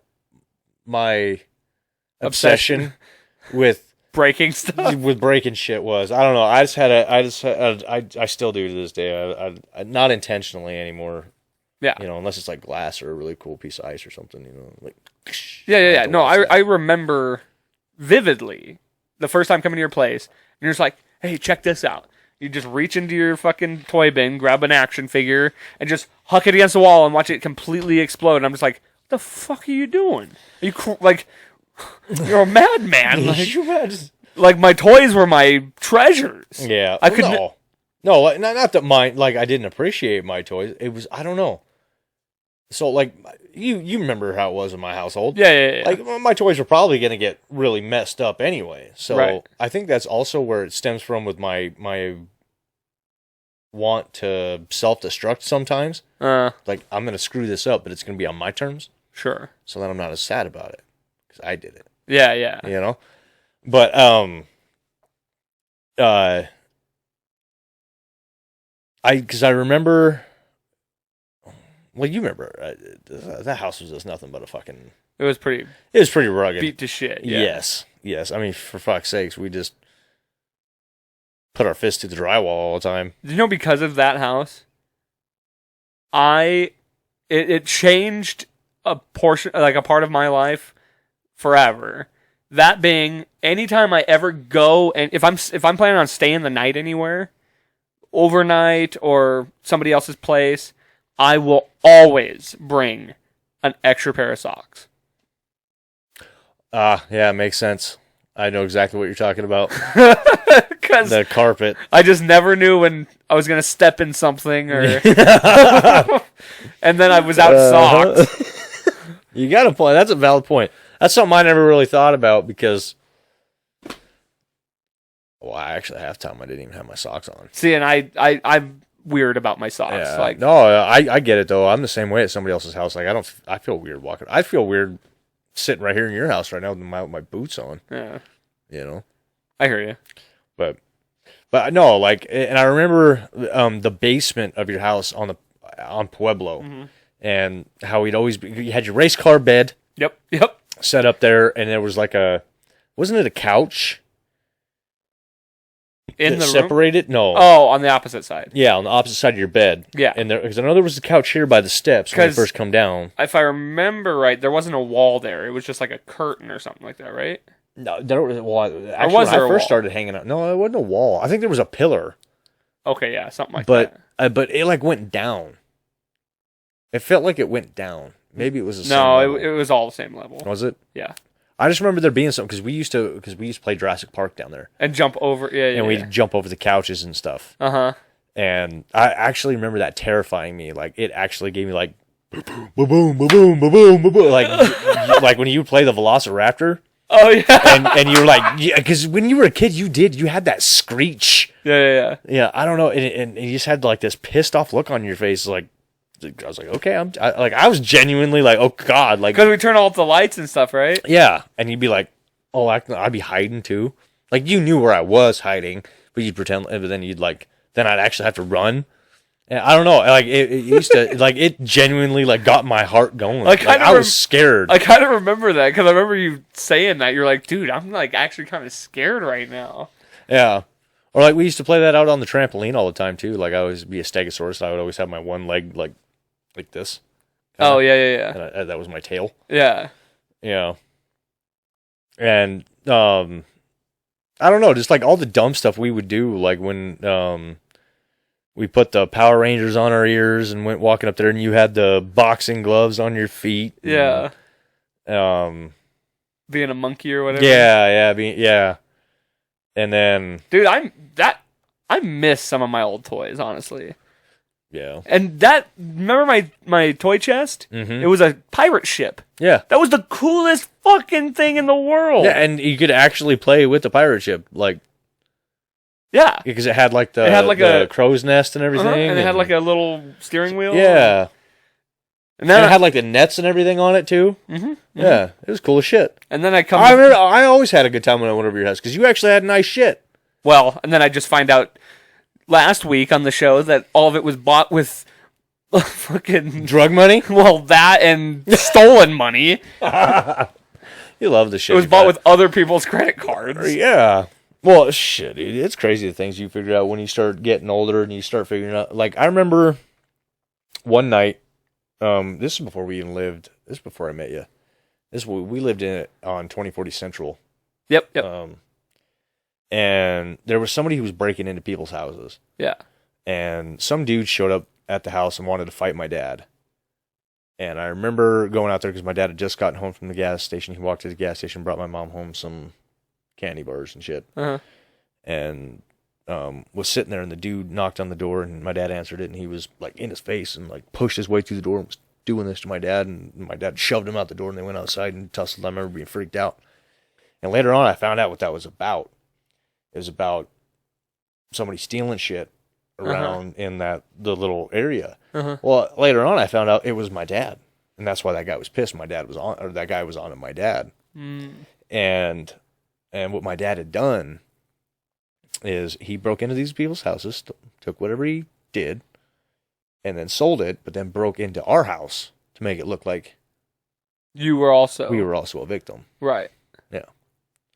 [SPEAKER 2] my obsession with
[SPEAKER 1] breaking stuff,
[SPEAKER 2] with breaking shit was. I don't know. I still do to this day. I not intentionally anymore.
[SPEAKER 1] Yeah.
[SPEAKER 2] Unless it's glass or a really cool piece of ice or something.
[SPEAKER 1] Yeah. No, I remember vividly the first time coming to your place, and you're just like, hey, check this out. You just reach into your fucking toy bin, grab an action figure, and just huck it against the wall and watch it completely explode. And I'm just like, what the fuck are you doing? Are you you're a madman. My toys were my treasures.
[SPEAKER 2] Yeah. I could No, not that mine, I didn't appreciate my toys. It was, I don't know. So, you remember how it was in my household.
[SPEAKER 1] Yeah.
[SPEAKER 2] My toys were probably going to get really messed up anyway. So,
[SPEAKER 1] right.
[SPEAKER 2] I think that's also where it stems from with my want to self-destruct sometimes. I'm going to screw this up, but it's going to be on my terms.
[SPEAKER 1] Sure.
[SPEAKER 2] So that I'm not as sad about it. Because I did it.
[SPEAKER 1] Yeah.
[SPEAKER 2] But, because I remember... Well, you remember, that house was just nothing but a fucking...
[SPEAKER 1] It was pretty
[SPEAKER 2] rugged.
[SPEAKER 1] Beat to shit, yeah.
[SPEAKER 2] Yes. I mean, for fuck's sakes, we just put our fists to the drywall all the time.
[SPEAKER 1] Because of that house, it changed a portion, a part of my life forever. That being, anytime I ever go, and if I'm planning on staying the night anywhere, overnight or somebody else's place, I will always bring an extra pair of socks.
[SPEAKER 2] Yeah, it makes sense. I know exactly what you're talking about.
[SPEAKER 1] Because
[SPEAKER 2] the carpet.
[SPEAKER 1] I just never knew when I was going to step in something or... and then I was out socks.
[SPEAKER 2] You got a point. That's a valid point. That's something I never really thought about because... Well, actually, half time I didn't even have my socks on.
[SPEAKER 1] See, and I'm weird about my socks.
[SPEAKER 2] Yeah. No, I get it though. I'm the same way at somebody else's house. I feel weird walking. I feel weird sitting right here in your house right now with my boots on.
[SPEAKER 1] Yeah.
[SPEAKER 2] I
[SPEAKER 1] hear you.
[SPEAKER 2] But no, and I remember the basement of your house on Pueblo, and how you had your race car bed.
[SPEAKER 1] Yep.
[SPEAKER 2] Set up there, and there was wasn't it a couch?
[SPEAKER 1] In the
[SPEAKER 2] separated?
[SPEAKER 1] Room?
[SPEAKER 2] No.
[SPEAKER 1] Oh, on the opposite side.
[SPEAKER 2] Yeah, on the opposite side of your bed.
[SPEAKER 1] Yeah.
[SPEAKER 2] And because I know there was a couch here by the steps when you first come down.
[SPEAKER 1] If I remember right, there wasn't a wall there. It was just a curtain or something like that, right?
[SPEAKER 2] No, there was. Well, actually, when I first started hanging out, no, it wasn't a wall. I think there was a pillar.
[SPEAKER 1] Okay, yeah, something like that.
[SPEAKER 2] But it went down. It felt like it went down. Maybe it was the same
[SPEAKER 1] level. It was all the same level.
[SPEAKER 2] Was it?
[SPEAKER 1] Yeah.
[SPEAKER 2] I just remember there being something because we used to play Jurassic Park down there
[SPEAKER 1] and jump over, and
[SPEAKER 2] we'd jump over the couches and stuff. And I actually remember that terrifying me. It actually gave me boom, boom, boom, boom, boom, boom, boom, like when you play the Velociraptor.
[SPEAKER 1] Oh yeah,
[SPEAKER 2] and you were because when you were a kid, you had that screech.
[SPEAKER 1] Yeah.
[SPEAKER 2] I don't know, and you just had this pissed off look on your face, I was like, okay, I was genuinely oh god,
[SPEAKER 1] because we turn off the lights and stuff, right?
[SPEAKER 2] Yeah, and you'd be oh, I'd be hiding too. You knew where I was hiding, but you'd pretend, but then you'd then I'd actually have to run. And I don't know, it used to it genuinely got my heart going. I was scared.
[SPEAKER 1] I kind of remember that because I remember you saying that. You're like, dude, I'm actually kind of scared right now.
[SPEAKER 2] Yeah. Or we used to play that out on the trampoline all the time too. I always be a stegosaurus. I would always have my one leg like this.
[SPEAKER 1] Oh, yeah.
[SPEAKER 2] And that was my tail.
[SPEAKER 1] Yeah.
[SPEAKER 2] Yeah. And, I don't know, just like all the dumb stuff we would do, like when, we put the Power Rangers on our ears and went walking up there, and you had the boxing gloves on your feet.
[SPEAKER 1] Yeah.
[SPEAKER 2] And,
[SPEAKER 1] being a monkey or whatever.
[SPEAKER 2] Yeah. And then,
[SPEAKER 1] dude, I miss some of my old toys, honestly.
[SPEAKER 2] yeah.
[SPEAKER 1] And remember my toy chest?
[SPEAKER 2] Mm-hmm.
[SPEAKER 1] It was a pirate ship.
[SPEAKER 2] Yeah.
[SPEAKER 1] That was the coolest fucking thing in the world.
[SPEAKER 2] Yeah, and you could actually play with the pirate ship, like,
[SPEAKER 1] yeah,
[SPEAKER 2] because it had like the crow's nest and everything,
[SPEAKER 1] and it had like a little steering wheel.
[SPEAKER 2] Yeah,
[SPEAKER 1] and then
[SPEAKER 2] it had like the nets and everything on it too. Yeah, it was cool as shit.
[SPEAKER 1] And then I
[SPEAKER 2] remember I always had a good time when I went over your house because you actually had nice shit.
[SPEAKER 1] Well, and then I just find out last week on the show that all of it was bought with fucking
[SPEAKER 2] drug money.
[SPEAKER 1] Well, that and stolen money.
[SPEAKER 2] You love the shit.
[SPEAKER 1] It was bought with other people's credit cards.
[SPEAKER 2] Yeah. Well, shit, dude. It's crazy the things you figure out when you start getting older and you start figuring out. Like, I remember one night, this is before we even lived, this is before I met you. We lived in it on 2040 Central.
[SPEAKER 1] Yep.
[SPEAKER 2] And there was somebody who was breaking into people's houses.
[SPEAKER 1] Yeah.
[SPEAKER 2] And some dude showed up at the house and wanted to fight my dad. And I remember going out there because my dad had just gotten home from the gas station. He walked to the gas station, brought my mom home some candy bars and shit.
[SPEAKER 1] Uh-huh.
[SPEAKER 2] And was sitting there, and the dude knocked on the door, and my dad answered it, and he was like in his face and like pushed his way through the door and was doing this to my dad, and my dad shoved him out the door, and they went outside and tussled. I remember being freaked out. And later on, I found out what that was about. It was about somebody stealing shit around in the little area. Well, later on, I found out it was my dad, and that's why that guy was pissed. That guy was on at my dad. And what my dad had done is he broke into these people's houses, took whatever he did, and then sold it, but then broke into our house to make it look like we were also a victim.
[SPEAKER 1] Right.
[SPEAKER 2] Yeah.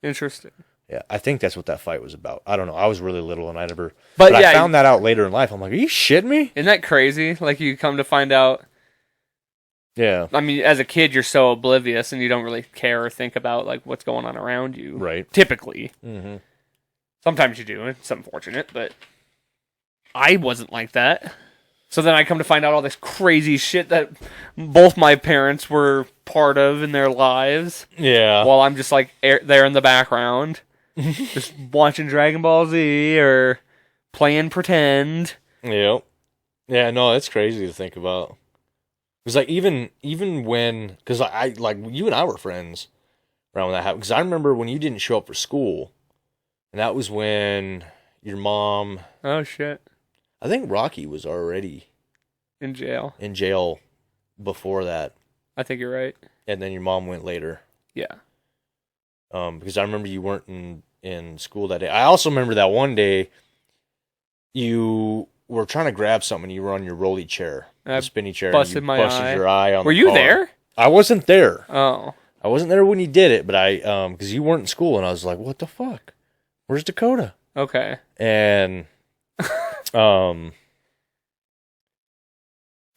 [SPEAKER 1] Interesting.
[SPEAKER 2] Yeah, I think that's what that fight was about. I don't know. I was really little, and I never...
[SPEAKER 1] But
[SPEAKER 2] I found that out later in life. I'm like, are you shitting me?
[SPEAKER 1] Isn't that crazy? Like, you come to find out...
[SPEAKER 2] Yeah.
[SPEAKER 1] I mean, as a kid, you're so oblivious, and you don't really care or think about, like, what's going on around you.
[SPEAKER 2] Right.
[SPEAKER 1] Typically.
[SPEAKER 2] Mm-hmm.
[SPEAKER 1] Sometimes you do. It's unfortunate, but... I wasn't like that. So then I come to find out all this crazy shit that both my parents were part of in their lives.
[SPEAKER 2] Yeah.
[SPEAKER 1] While I'm just, like, there in the background. Just watching Dragon Ball Z or playing pretend.
[SPEAKER 2] Yep. Yeah, no, it's crazy to think about. Because, like, even when... Because, I like, you and I were friends around when that happened. Because I remember when you didn't show up for school. And that was when your mom...
[SPEAKER 1] Oh, shit.
[SPEAKER 2] I think Rocky was already...
[SPEAKER 1] In jail
[SPEAKER 2] before that.
[SPEAKER 1] I think you're right.
[SPEAKER 2] And then your mom went later.
[SPEAKER 1] Yeah.
[SPEAKER 2] Because I remember you weren't in school that day. I also remember that one day you were trying to grab something. You were on your rolly chair, the spinny chair.
[SPEAKER 1] Busted
[SPEAKER 2] and you
[SPEAKER 1] my
[SPEAKER 2] busted
[SPEAKER 1] eye.
[SPEAKER 2] Your eye on
[SPEAKER 1] Were
[SPEAKER 2] the
[SPEAKER 1] you
[SPEAKER 2] car.
[SPEAKER 1] there?
[SPEAKER 2] I wasn't there.
[SPEAKER 1] Oh.
[SPEAKER 2] I wasn't there when you did it, but because you weren't in school, and I was like, what the fuck? Where's Dakota?
[SPEAKER 1] Okay.
[SPEAKER 2] And, I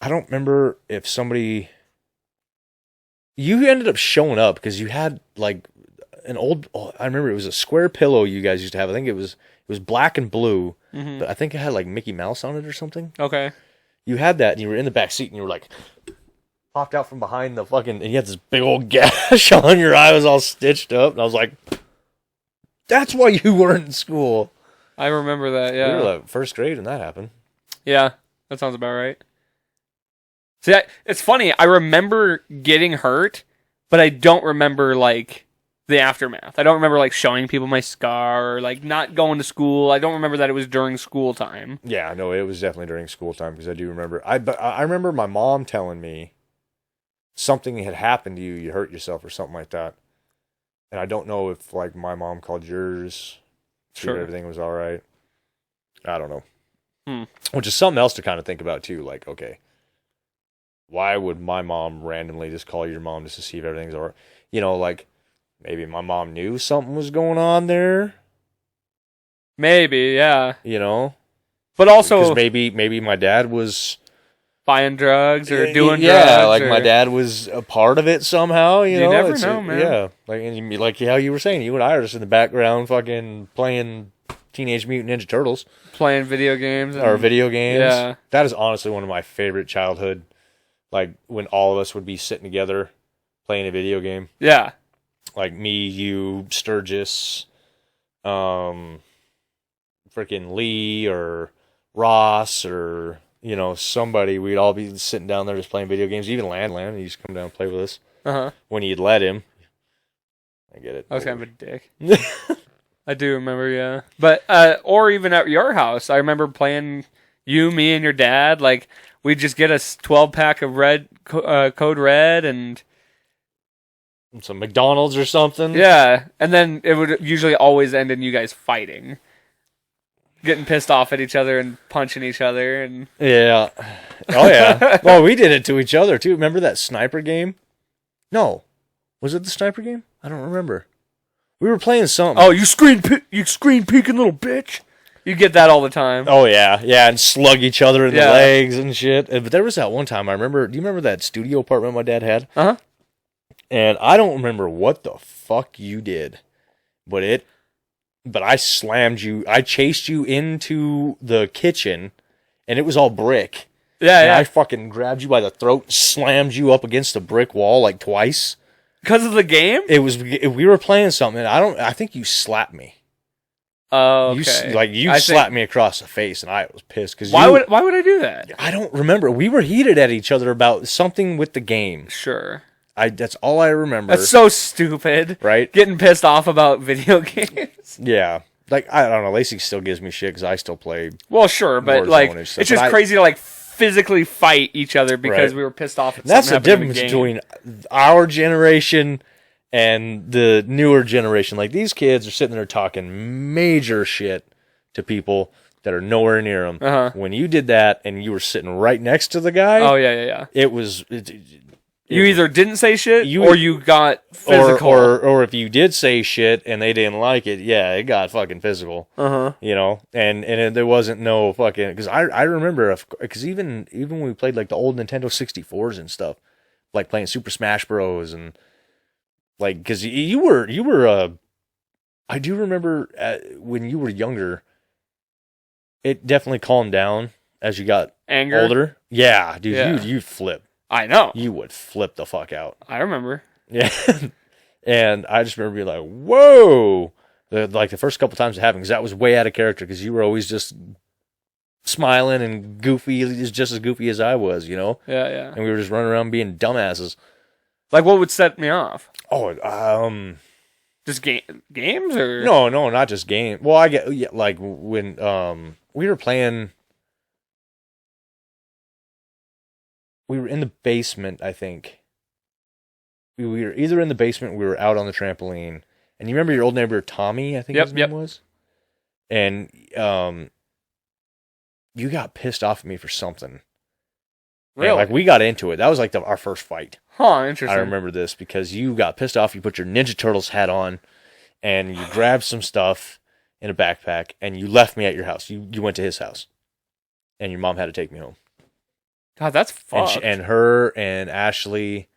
[SPEAKER 2] don't remember if somebody... You ended up showing up because you had, like, an old... I remember it was a square pillow you guys used to have. I think it was black and blue, but I think it had, like, Mickey Mouse on it or something.
[SPEAKER 1] Okay.
[SPEAKER 2] You had that, and you were in the back seat, and you were, like, popped out from behind the fucking... And you had this big old gash on your eye. It was all stitched up, and I was like, that's why you weren't in school.
[SPEAKER 1] I remember that, yeah.
[SPEAKER 2] You were, like, first grade when that happened.
[SPEAKER 1] Yeah, that sounds about right. See, it's funny. I remember getting hurt, but I don't remember, like, the aftermath. I don't remember, like, showing people my scar or, like, not going to school. I don't remember that it was during school time.
[SPEAKER 2] Yeah, no, it was definitely during school time because I do remember. I remember my mom telling me something had happened to you. You hurt yourself or something like that. And I don't know if, like, my mom called yours. Sure. Everything was all right. I don't know. Which is something else to kind of think about, too. Like, okay, why would my mom randomly just call your mom just to see if everything's all right? You know, like, maybe my mom knew something was going on there.
[SPEAKER 1] Maybe, yeah.
[SPEAKER 2] You know?
[SPEAKER 1] But also...
[SPEAKER 2] Because maybe my dad was
[SPEAKER 1] buying drugs or doing drugs.
[SPEAKER 2] Yeah, like my dad was a part of it somehow. You know,
[SPEAKER 1] never know, man.
[SPEAKER 2] Yeah, like how you were saying, you and I are just in the background, fucking playing Teenage Mutant Ninja Turtles,
[SPEAKER 1] playing video games
[SPEAKER 2] or video games.
[SPEAKER 1] Yeah,
[SPEAKER 2] that is honestly one of my favorite childhood. Like when all of us would be sitting together playing a video game.
[SPEAKER 1] Yeah,
[SPEAKER 2] like me, you, Sturgis, freaking Lee or Ross or. Somebody, we'd all be sitting down there just playing video games. Even Landland, he used to come down and play with us. When you'd let him. I get it.
[SPEAKER 1] I was kind of a dick. I do remember, yeah. But, or even at your house, I remember playing you, me, and your dad. Like, we'd just get a 12-pack of Code Red and
[SPEAKER 2] some McDonald's or something.
[SPEAKER 1] Yeah, and then it would usually always end in you guys fighting. Getting pissed off at each other and punching each other. And
[SPEAKER 2] yeah. Oh, yeah. Well, we did it to each other, too. Remember that sniper game? No. Was it the sniper game? I don't remember. We were playing something.
[SPEAKER 1] Oh, you screen peeking little bitch. You get that all the time.
[SPEAKER 2] Oh, yeah. Yeah, and slug each other in the legs and shit. But there was that one time, I remember, do you remember that studio apartment my dad had?
[SPEAKER 1] Uh-huh.
[SPEAKER 2] And I don't remember what the fuck you did, but I slammed you. I chased you into the kitchen, and it was all brick.
[SPEAKER 1] Yeah.
[SPEAKER 2] I fucking grabbed you by the throat, and slammed you up against a brick wall like twice.
[SPEAKER 1] Because of the game?
[SPEAKER 2] We were playing something. And I think you slapped me.
[SPEAKER 1] Oh, okay.
[SPEAKER 2] You slapped me across the face, and I was pissed because
[SPEAKER 1] why would I do that?
[SPEAKER 2] I don't remember. We were heated at each other about something with the game.
[SPEAKER 1] Sure.
[SPEAKER 2] That's all I remember.
[SPEAKER 1] That's so stupid.
[SPEAKER 2] Right?
[SPEAKER 1] Getting pissed off about video games.
[SPEAKER 2] Yeah. Like, I don't know. Lacey still gives me shit because I still play.
[SPEAKER 1] Well, sure, but it's just crazy to physically fight each other because we were pissed off at
[SPEAKER 2] That's
[SPEAKER 1] something
[SPEAKER 2] the difference between our generation and the newer generation. Like, these kids are sitting there talking major shit to people that are nowhere near them.
[SPEAKER 1] Uh-huh.
[SPEAKER 2] When you did that and you were sitting right next to the guy.
[SPEAKER 1] Oh, yeah.
[SPEAKER 2] It was...
[SPEAKER 1] You either didn't say shit, or you got physical.
[SPEAKER 2] Or if you did say shit and they didn't like it, yeah, it got fucking physical.
[SPEAKER 1] Uh-huh.
[SPEAKER 2] And there wasn't no fucking... Because I remember... Because even when we played, like, the old Nintendo 64s and stuff, like playing Super Smash Bros. And, like... Because you were... I do remember when you were younger, it definitely calmed down as you got older. Yeah, dude, you'd flip.
[SPEAKER 1] I know.
[SPEAKER 2] You would flip the fuck out.
[SPEAKER 1] I remember.
[SPEAKER 2] Yeah. And I just remember being like, whoa. The first couple times it happened, because that was way out of character, because you were always just smiling and goofy, just as goofy as I was,
[SPEAKER 1] Yeah.
[SPEAKER 2] And we were just running around being dumbasses.
[SPEAKER 1] Like, what would set me off?
[SPEAKER 2] Oh,
[SPEAKER 1] just games or?
[SPEAKER 2] No, not just game. Well, I get, yeah, like, when we were playing... We were in the basement, I think. We were either in the basement or we were out on the trampoline. And you remember your old neighbor, Tommy, I think his name was? And you got pissed off at me for something.
[SPEAKER 1] Really?
[SPEAKER 2] And, like, we got into it. That was like our first fight.
[SPEAKER 1] Huh, interesting.
[SPEAKER 2] I remember this because you got pissed off. You put your Ninja Turtles hat on and you grabbed some stuff in a backpack and you left me at your house. You went to his house. And your mom had to take me home.
[SPEAKER 1] God, that's fucked.
[SPEAKER 2] And her and Ashley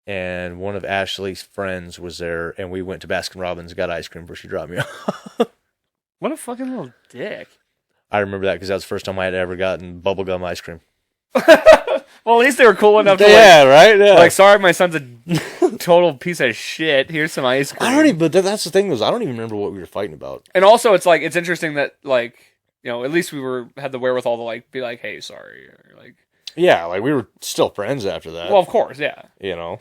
[SPEAKER 2] and one of Ashley's friends was there, and we went to Baskin Robbins, got ice cream before she dropped me off.
[SPEAKER 1] What a fucking little dick.
[SPEAKER 2] I remember that because that was the first time I had ever gotten bubblegum ice cream.
[SPEAKER 1] Well, at least they were cool enough to
[SPEAKER 2] right? Yeah.
[SPEAKER 1] Like, sorry, my son's a total piece of shit. Here's some ice cream.
[SPEAKER 2] But that's the thing, I don't even remember what we were fighting about.
[SPEAKER 1] And also, it's interesting that, like, at least we had the wherewithal to, like, be like, hey, sorry. Or, like,
[SPEAKER 2] yeah, like, we were still friends after that.
[SPEAKER 1] Well, of course, yeah.
[SPEAKER 2] And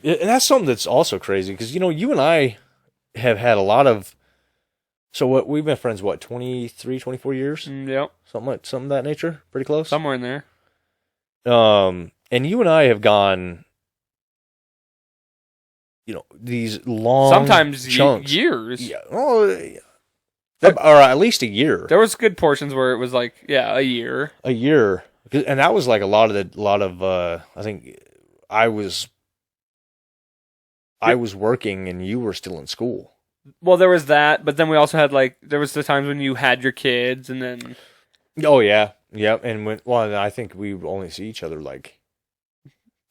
[SPEAKER 2] that's something that's also crazy, because, you and I have had a lot of... So what we've been friends, 23, 24 years?
[SPEAKER 1] Yep.
[SPEAKER 2] Something of that nature? Pretty close?
[SPEAKER 1] Somewhere in there.
[SPEAKER 2] And you and I have gone... these long
[SPEAKER 1] sometimes
[SPEAKER 2] chunks.
[SPEAKER 1] Years.
[SPEAKER 2] Yeah. Oh, yeah. Or at least a year.
[SPEAKER 1] There was good portions where it was like, a year.
[SPEAKER 2] A year. And that was like a lot of I think I was working and you were still in school.
[SPEAKER 1] Well, there was that, but then we also had, like, there was the times when you had your kids, and then...
[SPEAKER 2] Oh yeah, yep. And I think we only see each other like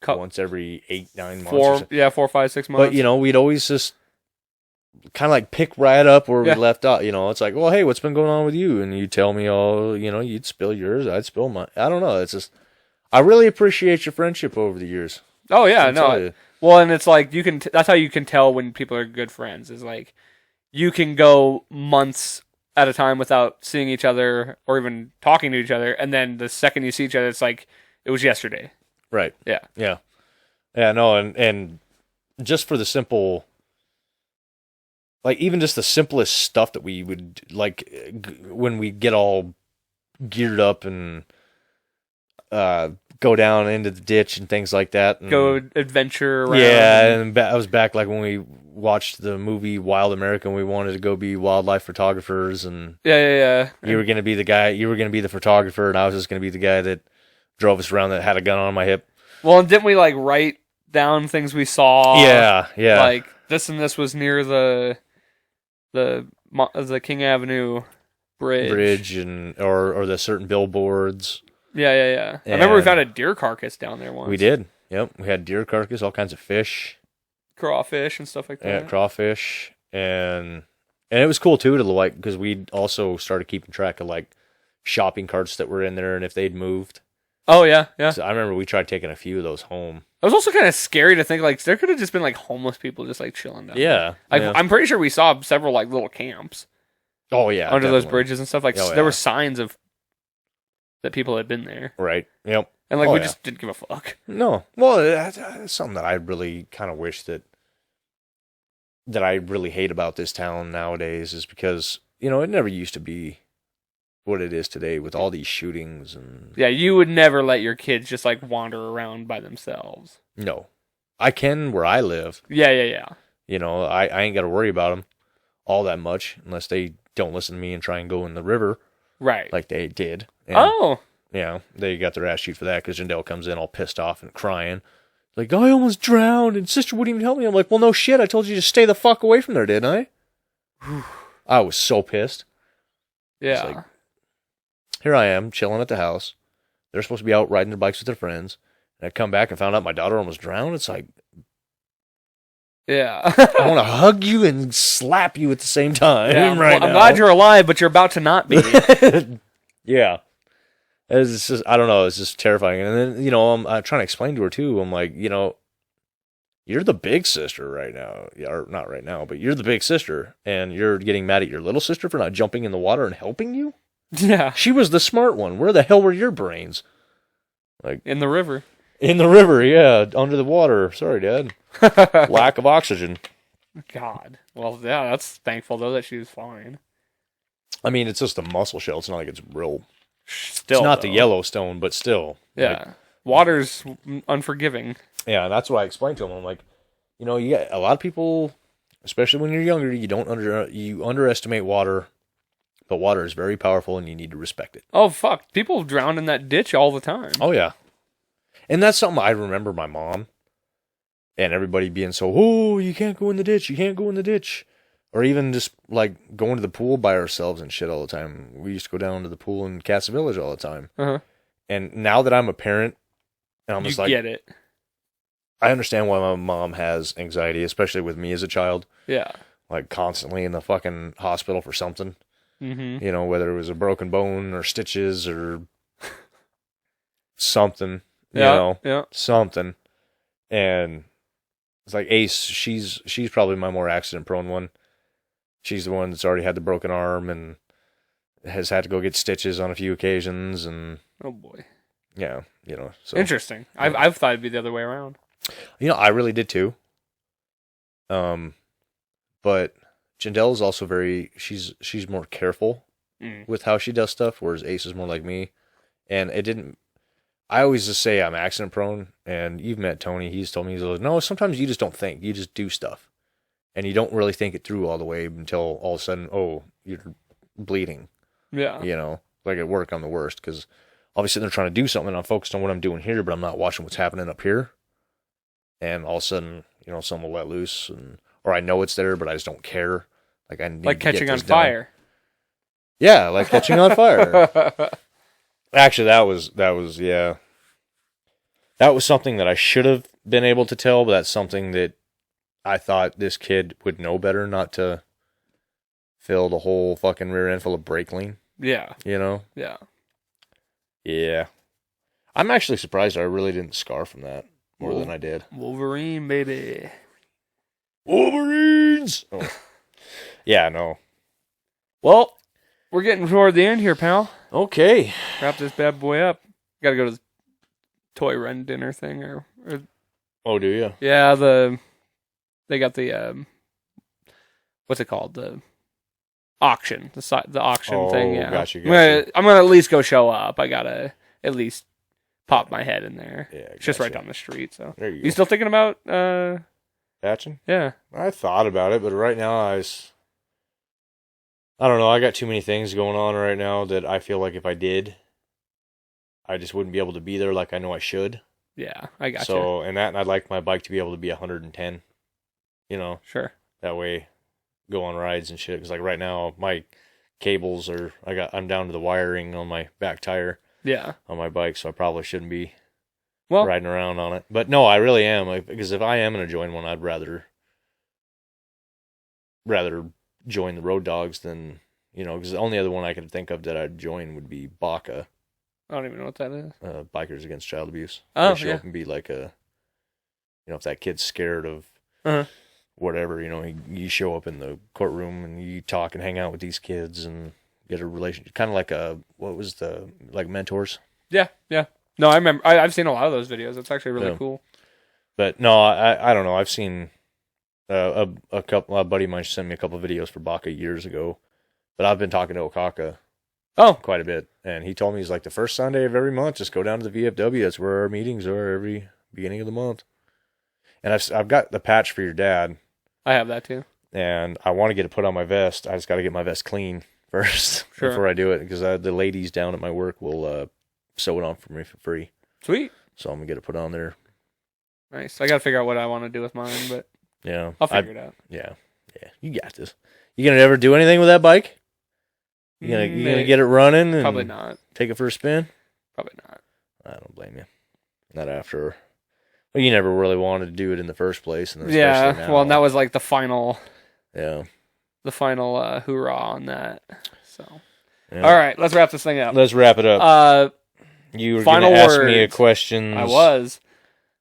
[SPEAKER 2] once every 8-9 months.
[SPEAKER 1] 4, 5, 6 months.
[SPEAKER 2] But we'd always just kind of like pick right up where we left off. It's like, well, hey, what's been going on with you? And you tell me all. You'd spill yours, I'd spill mine. I don't know. It's just I really appreciate your friendship over the years.
[SPEAKER 1] Oh yeah, no. Well, and it's like you can. That's how you can tell when people are good friends. Is like you can go months at a time without seeing each other or even talking to each other, and then the second you see each other, it's like it was yesterday.
[SPEAKER 2] Right.
[SPEAKER 1] Yeah.
[SPEAKER 2] Yeah. Yeah. No. And just for the simple, like even just the simplest stuff that we would like when we get all geared up and go down into the ditch and things like that. And,
[SPEAKER 1] go adventure around.
[SPEAKER 2] Yeah. And I was back like when we watched the movie Wild America and we wanted to go be wildlife photographers. And
[SPEAKER 1] yeah.
[SPEAKER 2] You were going to be the guy, you were going to be the photographer, and I was just going to be the guy that drove us around that had a gun on my hip.
[SPEAKER 1] Well, and didn't we like write down things we saw?
[SPEAKER 2] Yeah.
[SPEAKER 1] Like this and this was near the King Avenue bridge
[SPEAKER 2] and or the certain billboards.
[SPEAKER 1] Yeah. I remember we found a deer carcass down there once.
[SPEAKER 2] We did. Yep, we had deer carcass, all kinds of fish,
[SPEAKER 1] crawfish and stuff like that.
[SPEAKER 2] Yeah, crawfish, and it was cool too to like because we also started keeping track of like shopping carts that were in there and if they'd moved.
[SPEAKER 1] Oh yeah.
[SPEAKER 2] So I remember we tried taking a few of those home.
[SPEAKER 1] It was also kind of scary to think like there could have just been like homeless people just like chilling down.
[SPEAKER 2] Yeah,
[SPEAKER 1] there. I'm pretty sure we saw several like little camps.
[SPEAKER 2] Oh yeah,
[SPEAKER 1] under those bridges and stuff. Like there were signs of that people had been there.
[SPEAKER 2] Right. Yep.
[SPEAKER 1] And like we just didn't give a fuck.
[SPEAKER 2] No. Well, that's something that I really kind of wish that I really hate about this town nowadays is because it never used to be what it is today with all these shootings and.
[SPEAKER 1] Yeah, you would never let your kids just like wander around by themselves.
[SPEAKER 2] No, I can where I live.
[SPEAKER 1] Yeah.
[SPEAKER 2] I ain't got to worry about them all that much unless they don't listen to me and try and go in the river.
[SPEAKER 1] Right.
[SPEAKER 2] Like they did.
[SPEAKER 1] And,
[SPEAKER 2] they got their ass chewed for that because Jindal comes in all pissed off and crying. Like, I almost drowned and sister wouldn't even help me. I'm like, well, no shit. I told you to stay the fuck away from there, didn't I? I was so pissed.
[SPEAKER 1] Yeah.
[SPEAKER 2] Like, here I am chilling at the house. They're supposed to be out riding their bikes with their friends. And I come back and found out my daughter almost drowned. It's like,
[SPEAKER 1] yeah.
[SPEAKER 2] I want to hug you and slap you at the same time.
[SPEAKER 1] Yeah,
[SPEAKER 2] I'm
[SPEAKER 1] glad you're alive, but you're about to not be.
[SPEAKER 2] Yeah. It's just, I don't know. It's just terrifying. And then, I'm trying to explain to her too. I'm like, you're the big sister right now. Or not right now, but you're the big sister. And you're getting mad at your little sister for not jumping in the water and helping you?
[SPEAKER 1] Yeah.
[SPEAKER 2] She was the smart one. Where the hell were your brains? Like
[SPEAKER 1] in the river.
[SPEAKER 2] In the river, yeah. Under the water. Sorry, Dad. Lack of oxygen.
[SPEAKER 1] God. Well, yeah, that's thankful, though, that she was fine.
[SPEAKER 2] I mean, it's just a mussel shell. It's not like it's real.
[SPEAKER 1] Still,
[SPEAKER 2] it's not the Yellowstone, but still.
[SPEAKER 1] Yeah.
[SPEAKER 2] Like,
[SPEAKER 1] water's unforgiving.
[SPEAKER 2] Yeah, that's what I explained to him. I'm like, you get a lot of people, especially when you're younger, you underestimate water, but water is very powerful and you need to respect it.
[SPEAKER 1] Oh, fuck. People drown in that ditch all the time.
[SPEAKER 2] Oh, yeah. And that's something I remember my mom and everybody being so, oh, you can't go in the ditch. You can't go in the ditch. Or even just like going to the pool by ourselves and shit all the time. We used to go down to the pool in Casa Village all the time.
[SPEAKER 1] Uh-huh.
[SPEAKER 2] And now that I'm a parent, and I'm just like,
[SPEAKER 1] get it.
[SPEAKER 2] I understand why my mom has anxiety, especially with me as a child.
[SPEAKER 1] Yeah.
[SPEAKER 2] Like constantly in the fucking hospital for something.
[SPEAKER 1] Mm-hmm.
[SPEAKER 2] Whether it was a broken bone or stitches or something. Yeah. Something. And it's like Ace, she's probably my more accident prone one. She's the one that's already had the broken arm and has had to go get stitches on a few occasions. And
[SPEAKER 1] oh boy,
[SPEAKER 2] yeah, So
[SPEAKER 1] interesting.
[SPEAKER 2] Yeah.
[SPEAKER 1] I've thought it'd be the other way around.
[SPEAKER 2] I really did too. But Jindal is also she's more careful with how she does stuff, whereas Ace is more like me. And I always just say I'm accident prone, and you've met Tony. He's told me, no, sometimes you just don't think. You just do stuff. And you don't really think it through all the way until all of a sudden, oh, you're bleeding.
[SPEAKER 1] Yeah.
[SPEAKER 2] Like at work, I'm the worst because obviously they're trying to do something and I'm focused on what I'm doing here, but I'm not watching what's happening up here. And all of a sudden, something will let loose, or I know it's there, but I just don't care. Like I need
[SPEAKER 1] like
[SPEAKER 2] to
[SPEAKER 1] catching
[SPEAKER 2] get
[SPEAKER 1] on
[SPEAKER 2] this done.
[SPEAKER 1] fire.
[SPEAKER 2] Yeah, like catching on fire. Actually, that was yeah. That was something that I should have been able to tell, but that's something that I thought this kid would know better not to fill the whole fucking rear end full of brake lean.
[SPEAKER 1] Yeah.
[SPEAKER 2] You know?
[SPEAKER 1] Yeah.
[SPEAKER 2] Yeah. I'm actually surprised I really didn't scar from that more than I did.
[SPEAKER 1] Wolverine, baby.
[SPEAKER 2] Wolverines! Oh. Yeah, no.
[SPEAKER 1] Well, we're getting toward the end here, pal.
[SPEAKER 2] Okay.
[SPEAKER 1] Wrap this bad boy up. Gotta go to the toy run dinner thing. Or
[SPEAKER 2] Oh, do you?
[SPEAKER 1] Yeah, they got the, what's it called? The auction. The auction thing, yeah.
[SPEAKER 2] Gotcha.
[SPEAKER 1] I'm gonna at least go show up. I gotta at least pop my head in there.
[SPEAKER 2] Yeah,
[SPEAKER 1] it's just right down the street, so.
[SPEAKER 2] There you go.
[SPEAKER 1] You still thinking about,
[SPEAKER 2] Patching?
[SPEAKER 1] Yeah.
[SPEAKER 2] I thought about it, but right now I don't know. I got too many things going on right now that I feel like if I did, I just wouldn't be able to be there like I know I should.
[SPEAKER 1] Yeah, I got you.
[SPEAKER 2] So, and I'd like my bike to be able to be 110. You know,
[SPEAKER 1] sure.
[SPEAKER 2] That way, go on rides and shit. Because like right now, my cables I'm down to the wiring on my back tire.
[SPEAKER 1] Yeah. On
[SPEAKER 2] my bike, so I probably shouldn't be riding around on it. But no, I really am. Because if I am gonna join one, I'd rather join the Road Dogs than, because the only other one I could think of that I'd join would be BACA.
[SPEAKER 1] I don't even know what that is.
[SPEAKER 2] Bikers Against Child Abuse.
[SPEAKER 1] Oh,
[SPEAKER 2] they show up and be like if that kid's scared of whatever, you show up in the courtroom and you talk and hang out with these kids and get a relationship. Kind of like Mentors?
[SPEAKER 1] Yeah. No, I remember. I've seen a lot of those videos. It's actually really cool.
[SPEAKER 2] But no, I don't know. I've seen a buddy of mine sent me a couple of videos for BACA years ago, but I've been talking to Okaka quite a bit, and he told me he's like the first Sunday of every month, just go down to the VFW. That's where our meetings are every beginning of the month. And I've got the patch for your dad.
[SPEAKER 1] I have that too,
[SPEAKER 2] and I want to get it put on my vest. I just got to get my vest clean first before I do it, because the ladies down at my work will sew it on for me for free.
[SPEAKER 1] Sweet.
[SPEAKER 2] So I'm gonna get it put on there.
[SPEAKER 1] Nice. I got to figure out what I want to do with mine, but
[SPEAKER 2] yeah,
[SPEAKER 1] I'll figure it out.
[SPEAKER 2] Yeah. You got this. You gonna ever do anything with that bike? You gonna get it running? And
[SPEAKER 1] probably not.
[SPEAKER 2] Take it for a spin?
[SPEAKER 1] Probably not.
[SPEAKER 2] I don't blame you. Not after. Well, you never really wanted to do it in the first place, and
[SPEAKER 1] yeah. Well, and that was like the final.
[SPEAKER 2] Yeah.
[SPEAKER 1] The final hoorah on that. So. Yeah. All right, let's wrap this thing up.
[SPEAKER 2] Let's wrap it up. You were going to ask me a question.
[SPEAKER 1] I was.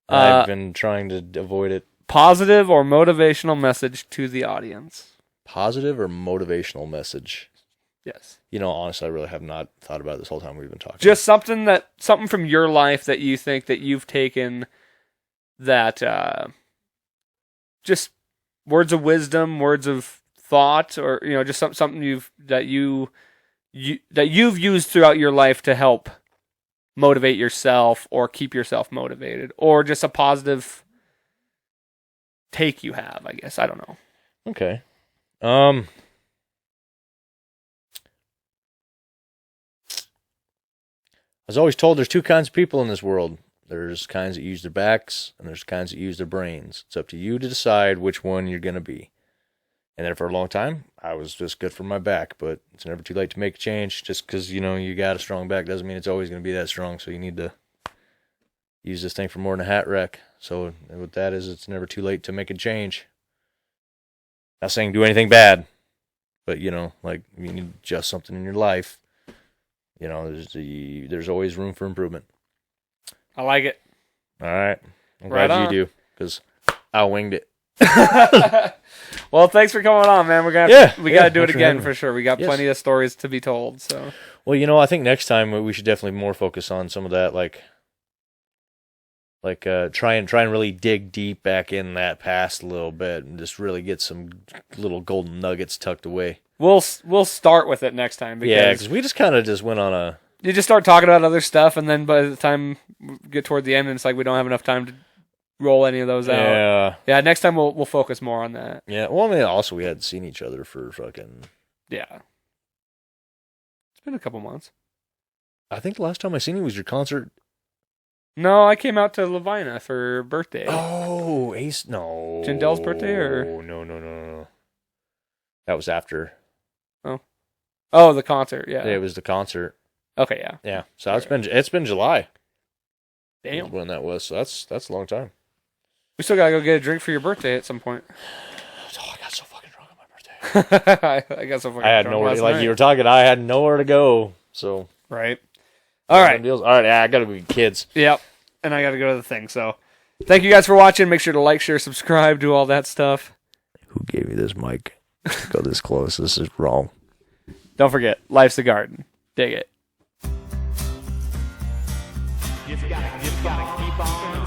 [SPEAKER 2] I've been trying to avoid it.
[SPEAKER 1] Positive or motivational message to the audience?
[SPEAKER 2] Positive or motivational message?
[SPEAKER 1] Yes.
[SPEAKER 2] Honestly, I really have not thought about it this whole time we've been talking.
[SPEAKER 1] Just something from your life that you think that you've taken that, just words of wisdom, words of thought, or just something you've used throughout your life to help motivate yourself or keep yourself motivated, or just a positive take you have, I guess. I don't know.
[SPEAKER 2] Okay. I was always told there's two kinds of people in this world. There's kinds that use their backs, and there's kinds that use their brains. It's up to you to decide which one you're going to be. And then for a long time, I was just good for my back, but it's never too late to make a change. Just because, you got a strong back doesn't mean it's always going to be that strong, so you need to use this thing for more than a hat wreck. So what that is, it's never too late to make a change. Not saying do anything bad, but, you need to adjust something in your life. There's always room for improvement.
[SPEAKER 1] I like it.
[SPEAKER 2] All right. I'm glad you do, because I winged it.
[SPEAKER 1] Well, thanks for coming on, man. We got to do it again for sure. We got plenty of stories to be told. So,
[SPEAKER 2] well, I think next time we should definitely more focus on some of that, like try and really dig deep back in that past a little bit and just really get some little golden nuggets tucked away.
[SPEAKER 1] We'll start with it next time.
[SPEAKER 2] Because we just kind of went on a.
[SPEAKER 1] You just start talking about other stuff, and then by the time we get toward the end, it's like we don't have enough time to roll any of those out. Yeah. Next time we'll focus more on that.
[SPEAKER 2] Yeah. Well, I mean, also we hadn't seen each other for fucking.
[SPEAKER 1] Yeah. It's been a couple months.
[SPEAKER 2] I think the last time I seen you was your concert.
[SPEAKER 1] No, I came out to Lavina for birthday.
[SPEAKER 2] Oh, Ace? No.
[SPEAKER 1] Jindel's birthday, or
[SPEAKER 2] no. That was after.
[SPEAKER 1] Oh, the concert. Yeah.
[SPEAKER 2] It was the concert.
[SPEAKER 1] Okay, yeah.
[SPEAKER 2] Yeah. So it's been July.
[SPEAKER 1] Damn.
[SPEAKER 2] When that was. So that's a long time.
[SPEAKER 1] We still gotta go get a drink for your birthday at some point.
[SPEAKER 2] Oh, I got so fucking drunk on my birthday.
[SPEAKER 1] I got so fucking
[SPEAKER 2] I had
[SPEAKER 1] drunk
[SPEAKER 2] nowhere,
[SPEAKER 1] last
[SPEAKER 2] like
[SPEAKER 1] night.
[SPEAKER 2] you were talking, I had nowhere to go. So.
[SPEAKER 1] Right. All right.
[SPEAKER 2] Deals. All right, yeah, I gotta go get kids.
[SPEAKER 1] Yep. And I gotta go to the thing. So thank you guys for watching. Make sure to like, share, subscribe, do all that stuff.
[SPEAKER 2] Who gave you this mic? Go this close. This is wrong.
[SPEAKER 1] Don't forget, life's a garden. Dig it.
[SPEAKER 3] Just gotta keep on